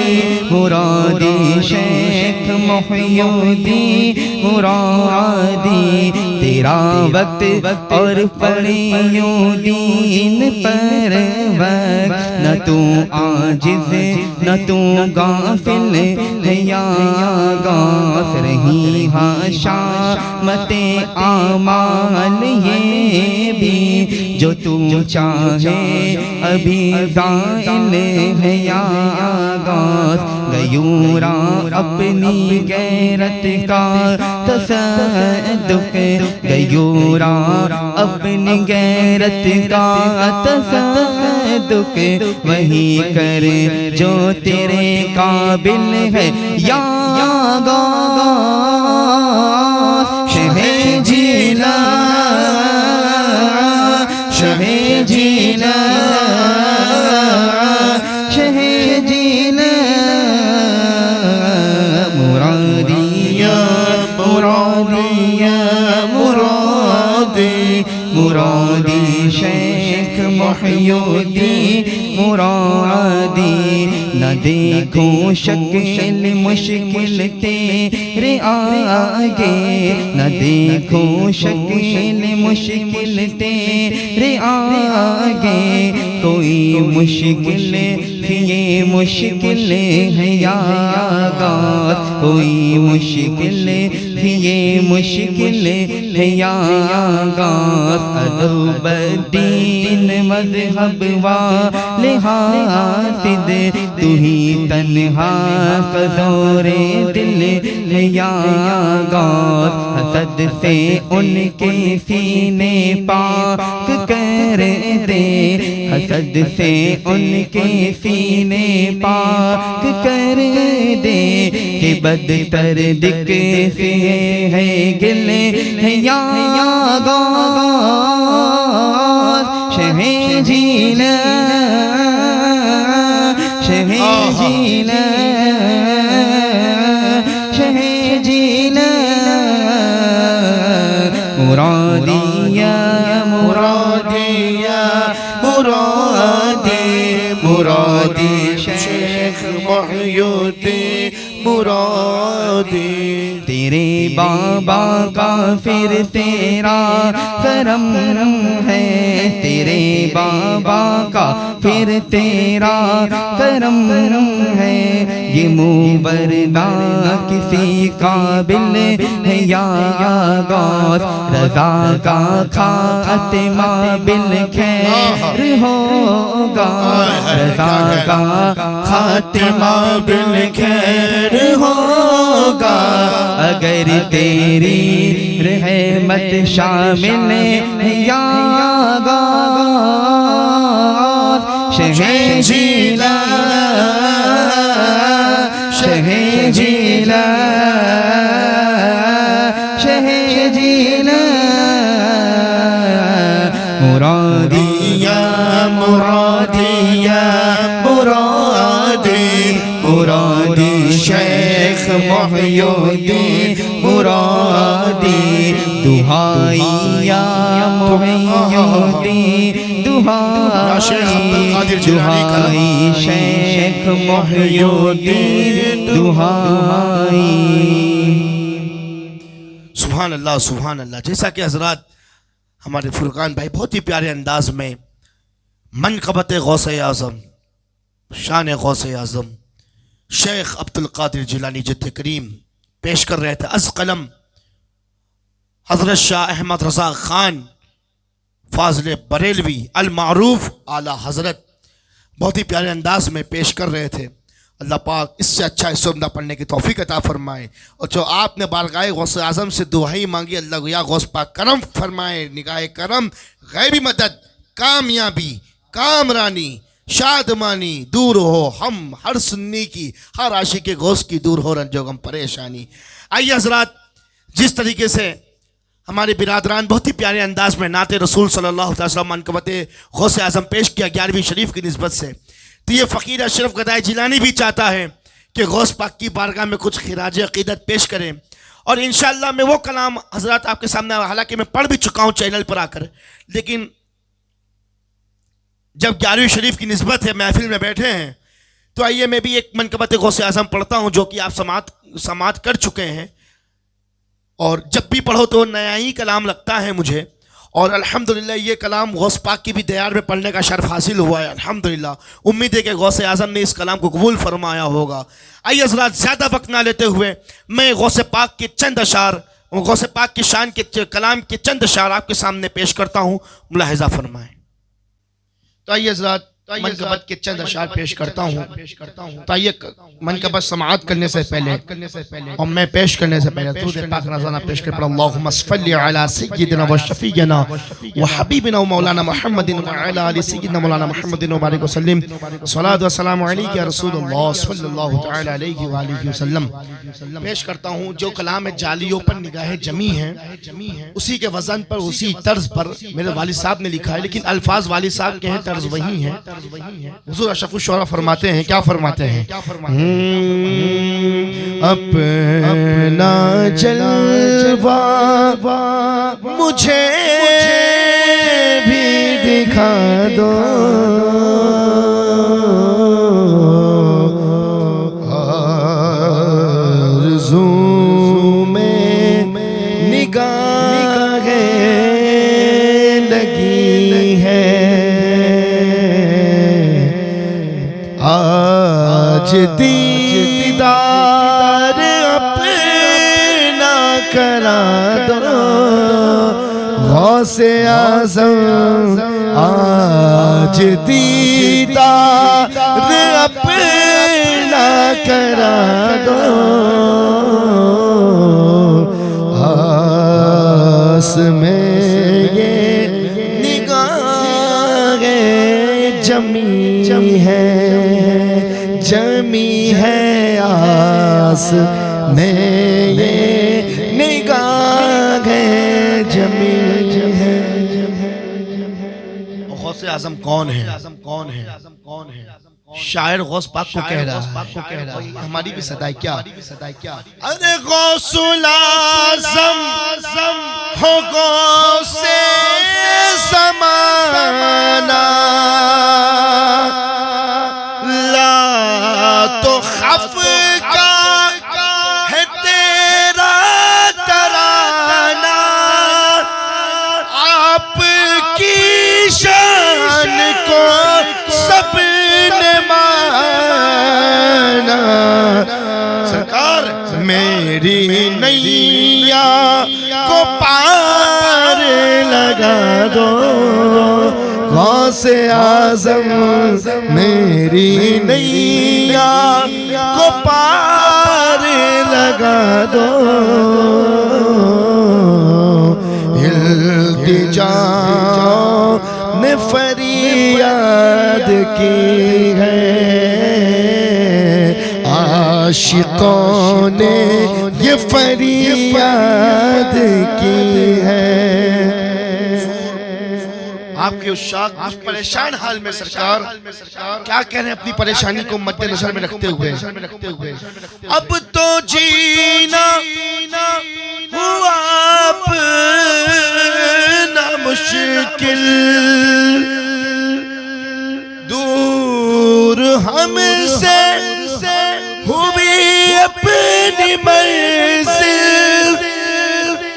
मुरादी शेख मोहिउद्दीन मुरादी। तेरा वक्त और पढ़ियों दीन पर वक्त, न तू आजिज़ न तू गाफिल है या गास। रही हाशा मते आमाल ये भी, जो तू चाहे अभी ज़ाइल है या गास। गयूरा अपनी गैरत का तसद्दुक़, गयूरा अपनी गैरत का तसद्दुक़ वही कर जो तेरे काबिल है या गास। शहे जीला शहे जीला शहे जीला, मुरादिया मुरादिया मुरादी, मुरादी शेख मोहिउद्दीन मुरादी। न देखूं शक्ल मुश्किल तेरे आगे, न देखूं शक्ल मुश्किल तेरे आगे। कोई मुश्किल ये मुश्किल है या गास, कोई मुश्किल ये मुश्किल है या गास। अदब-ए-दीन मज़हब वाले हासिद, तू ही तन्हा कज़ोरे दिल है या गास। हसद से उनके सीने पाक कर दे, हसद से उनके सीने पाक कर दे। कि बदतर दिख से है गिले है या गास। शहे जीला शहे जीला शहे जीला, मुरादिया मुरादिया मुरादी, मुरादी शेख मोहिउद्दीन मुरादी। तेरे बाबा का फिर तेरा करम है, तेरे बाबा का फिर तेरा करम है। ये मुबरदा किसी काबिल है या गास। रज़ा का खातिमा बिल खैर होगा, रज़ा का खातिमा बिल खैर होगा। अगर तेरी रहमत शामिल है या गास। शहे जीला शहे जीला शहे जीला, मुरादिया मुरादिया मुरादी, मुरादी शेख मोहिउद्दीन मुरादी। दुहाइया मोहिउद्दीन दुहाई, दुहाई शेख मोहिउद्दीन दुहाई। सुभान अल्लाह सुभान अल्लाह। जैसा कि हजरात हमारे फुरकान भाई बहुत ही प्यारे अंदाज में मनक़बत गौसे आज़म, शान गौसे आज़म शेख अब्दुल कादिर जिलानी जिद्द करीम पेश कर रहे थे। अज़ कलम हज़रत शाह अहमद रज़ा ख़ान फाज़िल बरेलवी अल मारूफ आला हज़रत बहुत ही प्यारे अंदाज में पेश कर रहे थे। अल्लाह पाक इससे अच्छा इस्म पढ़ने की तौफीक अता फरमाए। और जो आपने बारगाह गौस आज़म से दुआई मांगी, अल्लाह या गौस पाक करम फरमाए, निगाह करम, गैबी मदद, कामयाबी, कामरानी, शादमानी दूर हो हम हर सुन्नी की, हर आशिक के गौस की दूर हो रंजो गम परेशानी। आइए हज़रात, जिस तरीके से हमारे बिरादरान बहुत ही प्यारे अंदाज में नाते रसूल सल्लल्लाहु अलैहि वसल्लम मनक़बत गौस आज़म पेश किया 11वीं शरीफ की निस्बत से, तो ये फ़कीर अशरफ गदाई जिलानी भी चाहता है कि गौस पाक की बारगाह में कुछ खिराज अक़ीदत पेश करें। और इंशाअल्लाह मैं वो कलाम हज़रात आपके सामने, हालांकि मैं पढ़ भी चुका हूँ चैनल पर आकर, लेकिन जब 11वीं शरीफ की निस्बत है, महफिल में बैठे हैं, तो आइए मैं भी एक मनक़बत गौस आज़म पढ़ता हूँ जो कि आप समात कर चुके हैं। और जब भी पढ़ो तो नया ही कलाम लगता है मुझे। और अल्हम्दुलिल्लाह ये कलाम गौस पाक की भी दयार में पढ़ने का शर्फ हासिल हुआ है अल्हम्दुलिल्लाह। उम्मीद है कि गौस आज़म ने इस कलाम को कबूल फरमाया होगा। आइए हज़रात, ज़्यादा वक्त ना लेते हुए मैं गौस पाक के चंद अशार, गौस पाक की शान के कलाम के चंद अशार आपके सामने पेश करता हूँ, मुलाहिज़ा फरमाएँ। तो आइए हज़रात, मनक़बत के चंद अशार पेश करता हूँ। तो आइए मनक़बत समाअत करने से पहले और मैं पेश करने से पहले दुरूद पाक नज़राना पेश कर पड़ा। अल्लाहुम्मा सल्लि अला सय्यिदिना व शफ़ीइना व हबीबिना व मौलाना मुहम्मदिन व अला आलि सय्यिदिना मौलाना मुहम्मदिन व बारिक वसल्लम। सलात व सलाम अलैका या रसूलल्लाह सल्लल्लाहु तआला अलैहि व आलिहि वसल्लम। पेश करता हूँ जो कलाम जालियों पर निगाहें जमी हैं, उसी के वज़न पर, उसी तर्ज पर मेरे वालिद साहब ने लिखा है, लेकिन अल्फाज वालिद साहब के हैं, तर्ज वही है। हुज़ूर अशरफुश शुअरा फरमाते हैं, क्या फरमाते हैं? अपना जलवा मुझे भी दिखा दो, आरज़ू में निगाहें लगी है, आज दीदार अपना करा दो गौसे आज़म, आज दीदार अपना करा दो, आस में ये निगाहें जमी है, जमी है आस में ये निगाहें जमी है। गौसे आज़म कौन है? शायर गौस पाक को कह रहा है, हमारी भी सदाई क्या? अरे गौसुल आज़म हो गौसे ज़माना, तो खफ का है तेरा तराना, आपकी शान को सबने माना, सरकार मेरी नैया को पार लगा दो गौसे आज़म, मेरी नैया को पार लगा दो, इल्तिजा ने फरियाद की है, आशिकों ने ये फरियाद की है। आपके उस परेशान हाल में सरकार क्या कह रहे हैं अपनी परेशानी को मद्देनजर में रखते हुए? अब तो जीना हुआ अपना मुश्किल, दूर हमसे हुई अपनी मंजिल,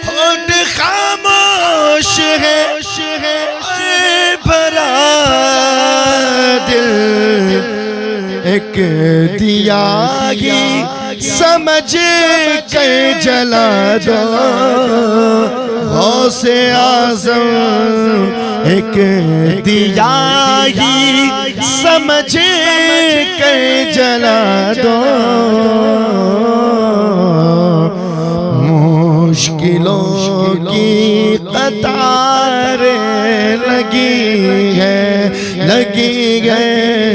होठ खामोश है एक दिया ही समझ कर जला दो गौसे आज़म, एक दिया ही समझ कर जला दो मुश्किलों की कतारें लगी है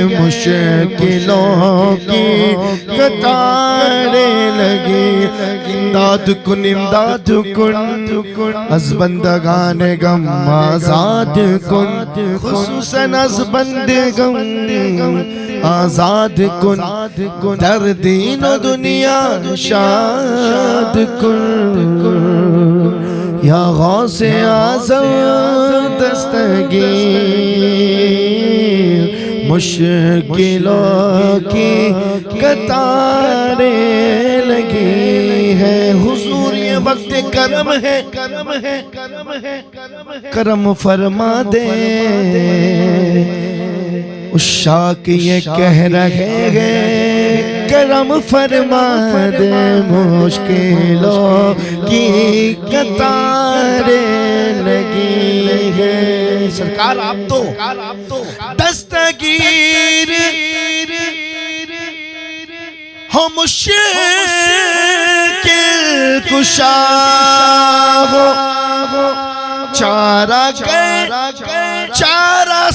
मुश्किलों की कतारें लगी। इमदाद कुन अज बंदगान गम आजाद कुन, खुसूसन अज बंदे गम आजाद कुन, दर्दीन दुनिया शाद कुन। या गौसे आज़म दस्तगीर मुश्किलों की कतारें लगी है। हुजूर ये वक्त करम है, करम फरमा दे। उशाक ये कह रहे हैं करम फरमा दे, मुश्किलों की कतारें लगी है। सरकार आप तो दस्तगीर हो मुश्किल कुशा हो, चारा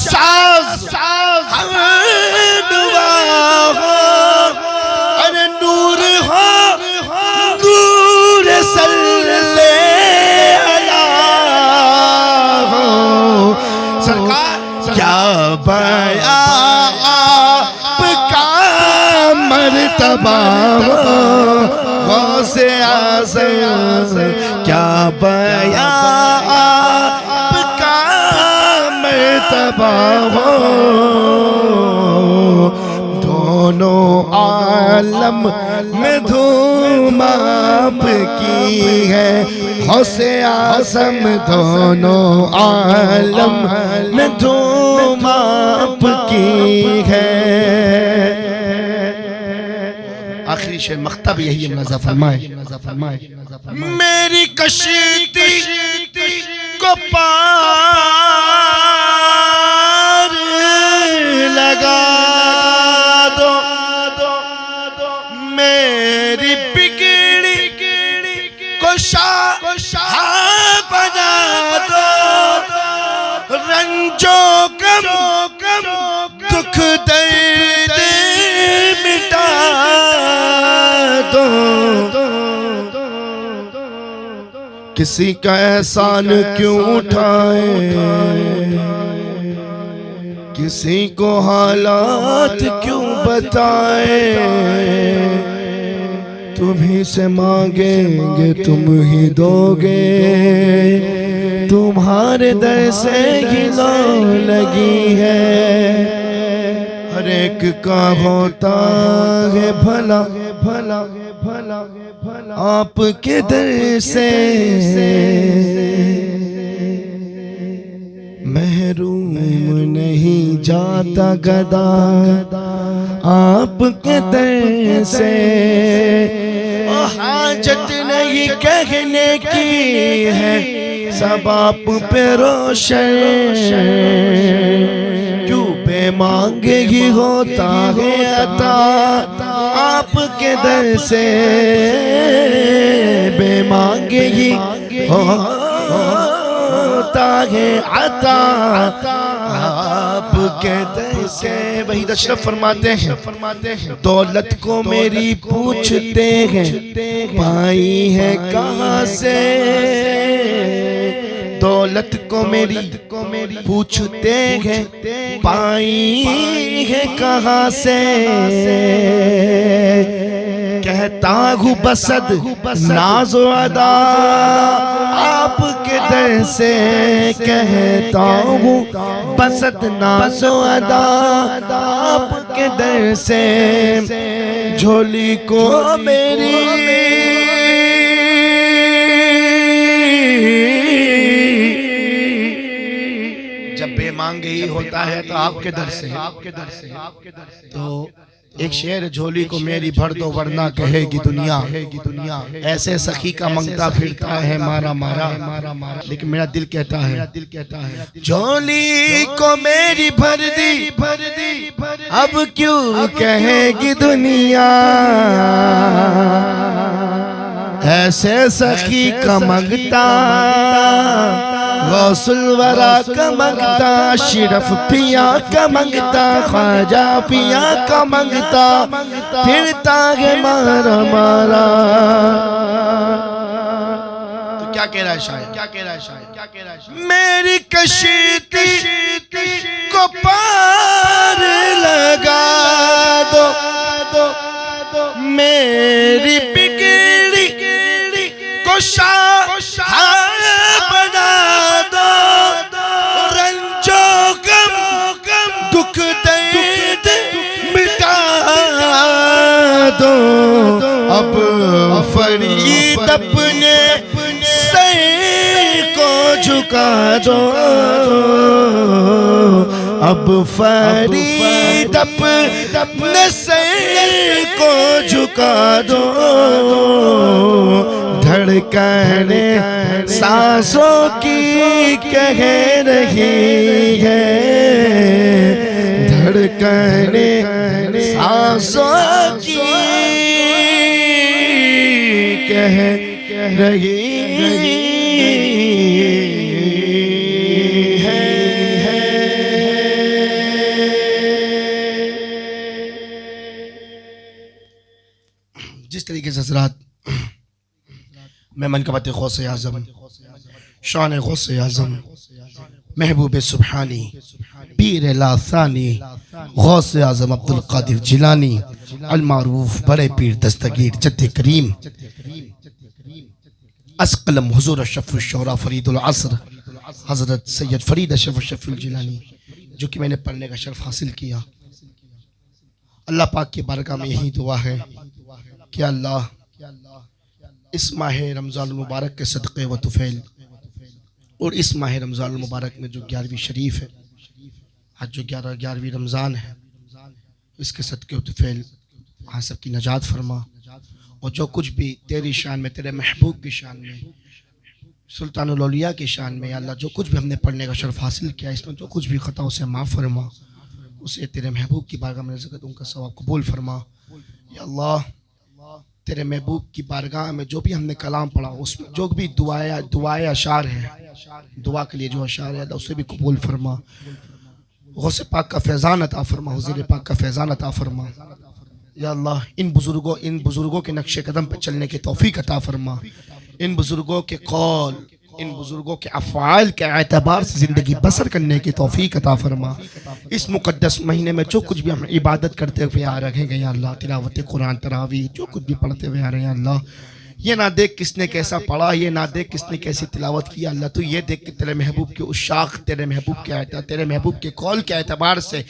साज दुआ हो, अरे नूर हो नूर सल्ले अला हो। सरकार क्या बया आपका मर्तबा हो गौसे आज़म, क्या बया आपका मर्तबा हो। दोनों आलम में धूम आपकी है गौसे आज़म, दोनों आलम में धूम आपकी है। आखिरी शेर मख्तब यही है, मुलाज़ा फरमाए। मेरी कश्ती को पार लगा दो, मेरी बिगड़ी को शाह बना दो, रंजो गम दुख दर्द मिटा दो। किसी का एहसान क्यों उठाए, किसी को हालात क्यों बताए। तुम्ही से मांगेंगे तुम ही दोगे, तुम्हारे दर से ही लो लगी है। हर एक का होता है भला आपके दर से महरूम नहीं जाता गदा आपके दर से। हाजत नहीं कहने की है सब आप पे रोशन, क्यों पे मांगे ही होता है अता आपके दर से, बेमांगे ही होता है अता आपके दर से। वही अशरफ फरमाते हैं दौलत को मेरी पूछते हैं पाई है कहाँ से, दौलत को मेरी पूछते हैं पाई है कहाँ से। कहता हूँ बसद नाज़ो अदा आपके दर से, कहता हूँ बसद नाज़ो अदा आपके दर से। झोली को मेरी जब बेमांगे ही होता है तो आपके दर से। तो एक शेर झोली को मेरी भर दो वरना कहेगी दुनिया, ऐसे सखी का मंगता फिरता है मारा मारा, लेकिन मेरा दिल कहता है झोली को मेरी भर दी अब क्यों कहेगी दुनिया, ऐसे सखी का मंगता गौसुल वरा का मंगता, शिरफ पिया का मंगता, ख्वाजा पिया का मंगता फिरता है मारा मारा। तो क्या कह रहा है शायर, क्या कह रहा है शायर, क्या कह रहा है? मेरी कश्ती को पार लगा दो, मेरी बिगड़ी को शाह बना दो, रंजो गम दुख दर्द मिटा दो, अब फरीद अपने सर को झुका दो, अब फरीद अपने सर को झुका दो, धड़कने सांसों की कह रही है, धड़कने सांसों की कह रही है। जिस तरीके से हज़रात मैं मनक़बत गौसे आज़म, शान गौसे आज़म, महबूब सुब्हानी, पीर लासानी, गौसे आज़म अब्दुल कादिर जिलानी अल मारूफ बड़े पीर दस्तगीर जद्द करीम अस्कलम हुज़ूर अशरफुल शुरा फरीदुल असर हज़रत सैयद फरीद अशरफ शफ़ीउल जिलानी, जो कि मैंने पढ़ने का शर्फ हासिल किया। अल्लाह पाक की बारगाह में यही दुआ है कि अल्लाह इस माह रमज़ान मुबारक के सदक़े व तुफ़ैल और इस माह रमज़ान मुबारक में जो 11वीं शरीफ है, आज जो 11वीं रमज़ान है, इसके सदक़े व तुफ़ैल वहाँ सबकी नजात फरमा, और जो कुछ भी तेरी शान में, तेरे महबूब की शान में, सुल्तानुल औलिया की शान में, अल्लाह जो कुछ भी हमने पढ़ने का शर्फ हासिल किया, इसमें जो कुछ भी ख़ता उसे माफ़ फरमा, उसे तेरे महबूब की बारगाह में ज़िक्र उनका सवाब कबूल फरमा। या अल्लाह तेरे महबूब की बारगाह में जो भी हमने कलाम पढ़ा, उसमें जो भी दुआए अशार है, दुआ के लिए जो अशार है, उसे भी कबूल फरमा। गौसे पाक का फैज़ान अता फरमा, हुज़ूर पाक का फैज़ान अता फरमा। या अल्लाह इन बुज़ुर्गों के नक्शे कदम पर चलने की तौफ़ीक अता फरमा, इन बुज़ुर्गों के कौल, इन बुज़ुर्गों के अफ़आल के एतबार से ज़िंदगी बसर करने की तौफ़ीक अता फरमा। इस मुक़द्दस महीने में जो कुछ भी हम इबादत करते हुए आ रहे हैं, या अल्लाह तिलावत कुरान, तरावी, जो कुछ भी पढ़ते हुए आ रहे हैं, अल्लाह ये ना देख किसने कैसा पढ़ा, ये ना देख किसने कैसी तिलावत किया, अल्लाह तू ये देख कि तेरे महबूब के उशाक, तेरे महबूब के तेरे महबूब के कौल के एतबार से,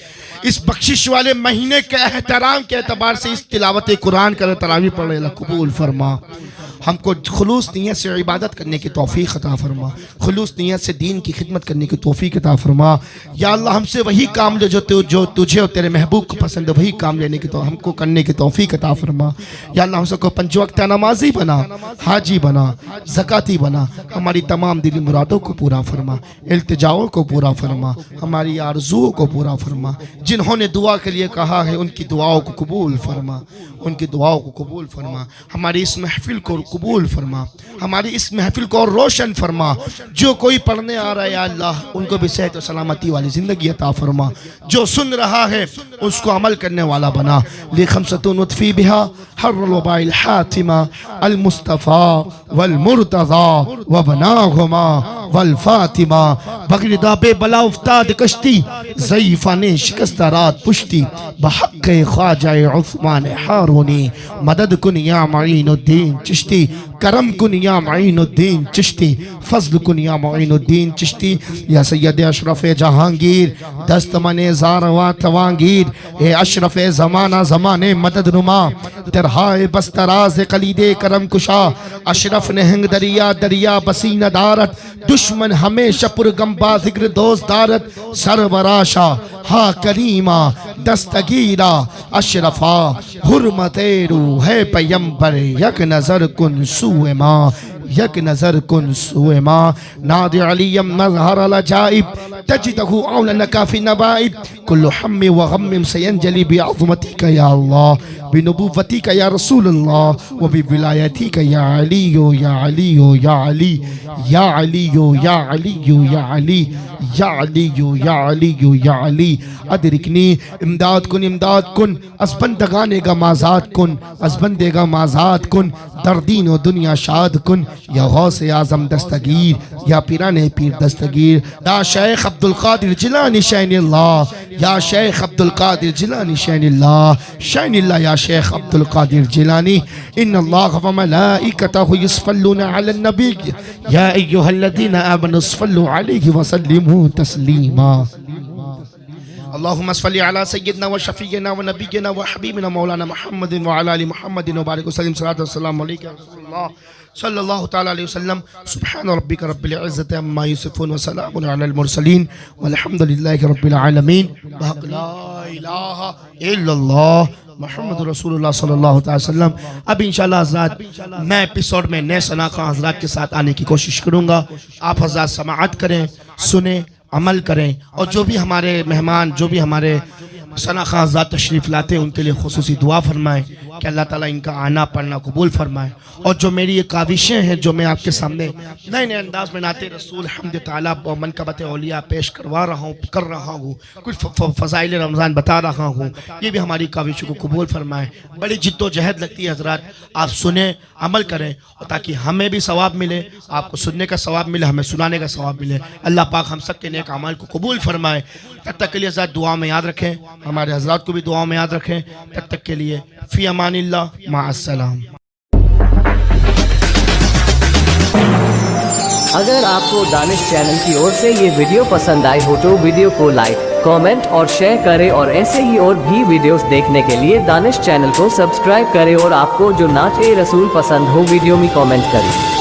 इस बख्शिश वाले महीने के एहतराम के एतबार से इस तिलावत कुरान कर तरावी पढ़े अल्लाह कबूल फरमा। हमको खुलूस नीयत से इबादत करने की तौफ़ीक अता फरमा, खुलूस नीयत से दीन की खिदमत करने की तौफ़ीक अता फरमा। या अल्लाह हमसे वही काम ले जो तुझे और तेरे महबूब को पसंद है, वही काम लेने की तो हमको करने की तौफ़ीक अता फरमा। या अल्लाह हम सबको 5 वक्त नमाजी बना, हाजी बना, ज़काती बना, हमारी तमाम दिली मुरादों को पूरा फरमा, इल्तिजाओं को पूरा फरमा, हमारी आरज़ुओं को पूरा फरमा। जिन्होंने दुआ के लिए कहा है उनकी दुआओं को कबूल फरमा, उनकी दुआओं को कबूल फरमा। हमारी इस महफिल को कबूल फरमा, हमारी इस महफिल को रोशन फरमा। जो कोई पढ़ने आ रहा है या अल्लाह उनको भी सेहत और सलामती वाली ज़िंदगी अता फरमा, जो सुन रहा है उसको अमल करने वाला बना। लिखमसतुन उतफ़ी बिहा हर्रुल वबाइल हातिमा अल मुस्तफ़ा वल मुर्तज़ा व बनाहुमा वल फातिमा बगरिदा बे बला उफ्ताद कश्ती ज़ईफ़ा ने शिकस्ता रात पुश्ती बहक़्क़े ख्वाजा उस्मान हारूनी मदद कुन या मईनुद्दीन चिश्ती करम कुन या मईनुद्दीन चिश्ती फज़ल कुन या मईनुद्दीन चिश्ती या सैयद अशरफ जहांगीर दस्तमने ज़ारवा तवांगीर ए अशरफ ज़माना ज़माने मदद नुमा तरहाए बस्तराज कलीदे करम कुशा अशरफ नहंग दरिया दरिया बसीना दारत दुश दुश्मन हमेशा पुरगम्बा जिक्र दोस्त दारत सरवराशा हा करीमा दस्तगीरा अशरफा हुर्मतेरू है पैगंबर यक नजर कुन सुएमा यक नजर कुन सुएमा नादि अलियम मज़हर अलजाइब तजिदहु औलन काफी नबाइब कुल्लु हम्मी व गम्मिम सयंजली बिअज़मतिका या अल्लाह बिनुबुव्वतिका या रसूलल्लाह व बिविलायतिका या अलियो या अलियो या अली या अलियो या अलियो या अली या अलियो या अलियो या अली अदरिकनी इमदाद कुन असबंदगाने का माज़ाद कुन असबंदेगा माज़ाद कुन दर्दीन व दुनिया शाद कुन या गौसे आज़म दस्तगीर या पीराने पीर दस्तगीर या शेख अब्दुल कादिर जिलानी शैनिल्लाह या शेख अब्दुल कादिर जिलानी शैनिल्लाह या शेख अब्दुल कादिर जिलानी इन्नल्लाह व मलाइकतहु युसल्लूना अलन नबी या अय्युहल्लज़ीना आमनु सल्लु अलैहि व सल्लिमू तस्लीमा अल्लाहुम्मा सल्लि अला सय्यिदना व शफीना व नबीना व हबीबना मौलाना मुहम्मदिन व अला आलि मुहम्मदिन व बारिक वसल्लम सल्लल्लाहु अलैहि रसूलुल्लाह सल्लल्लाहु तआला अलैहि वसल्लम सुब्हान रब्बिका रब्बिल इज्जति अम्मा यसिफून व सलामुन अलल मुरसलीन वल्हम्दुलिल्लाहि रब्बिल आलमीन ला इलाहा इल्लल्लाह मुहम्मद रसूलुल्लाह सल्लल्लाहु अलैहि वसल्लम। अब इंशाल्लाह हज़रात मैं एपिसोड में नए सनाख़ा हज़रात के साथ आने की कोशिश करूँगा। आप हज़रात समाअत करें, सुने, अमल करें और जो भी हमारे मेहमान जो भी हमारे सनाख़ा हज़रात तशरीफ़ लाते हैं उनके लिए खुसूसी दुआ फरमाएं कि अल्लाह ताला इनका आना पढ़ना कबूल फरमाए। और जो मेरी ये काविशें हैं जो मैं आपके सामने नए नए अंदाज में नाते रसूल हम्द ताला और मनकबत औलिया पेश कर रहा हूँ, कुछ फ़ज़ाइल रमज़ान बता रहा हूँ, ये भी हमारी काविशों को कबूल फरमाए। बड़ी जिद्दोजहद लगती है हज़रात, आप सुने, अमल करें और ताकि हमें भी सवाब मिले, आपको सुनने का सवाब मिले, हमें सुनाने का सवाब मिले। अल्लाह पाक हम सब के नेक अमाल को कबूल फरमाए। तब तक के लिए हज़रात दुआ में याद रखें, हमारे हज़रात को भी दुआ में याद रखें। तब तक के लिए फ़ी अमानिल्लाह माअस्सलाम। अगर आपको दानिश चैनल की ओर से ये वीडियो पसंद आई हो तो वीडियो को लाइक, कमेंट और शेयर करें और ऐसे ही और भी वीडियोस देखने के लिए दानिश चैनल को सब्सक्राइब करें और आपको जो नाते रसूल पसंद हो वीडियो में कमेंट करें।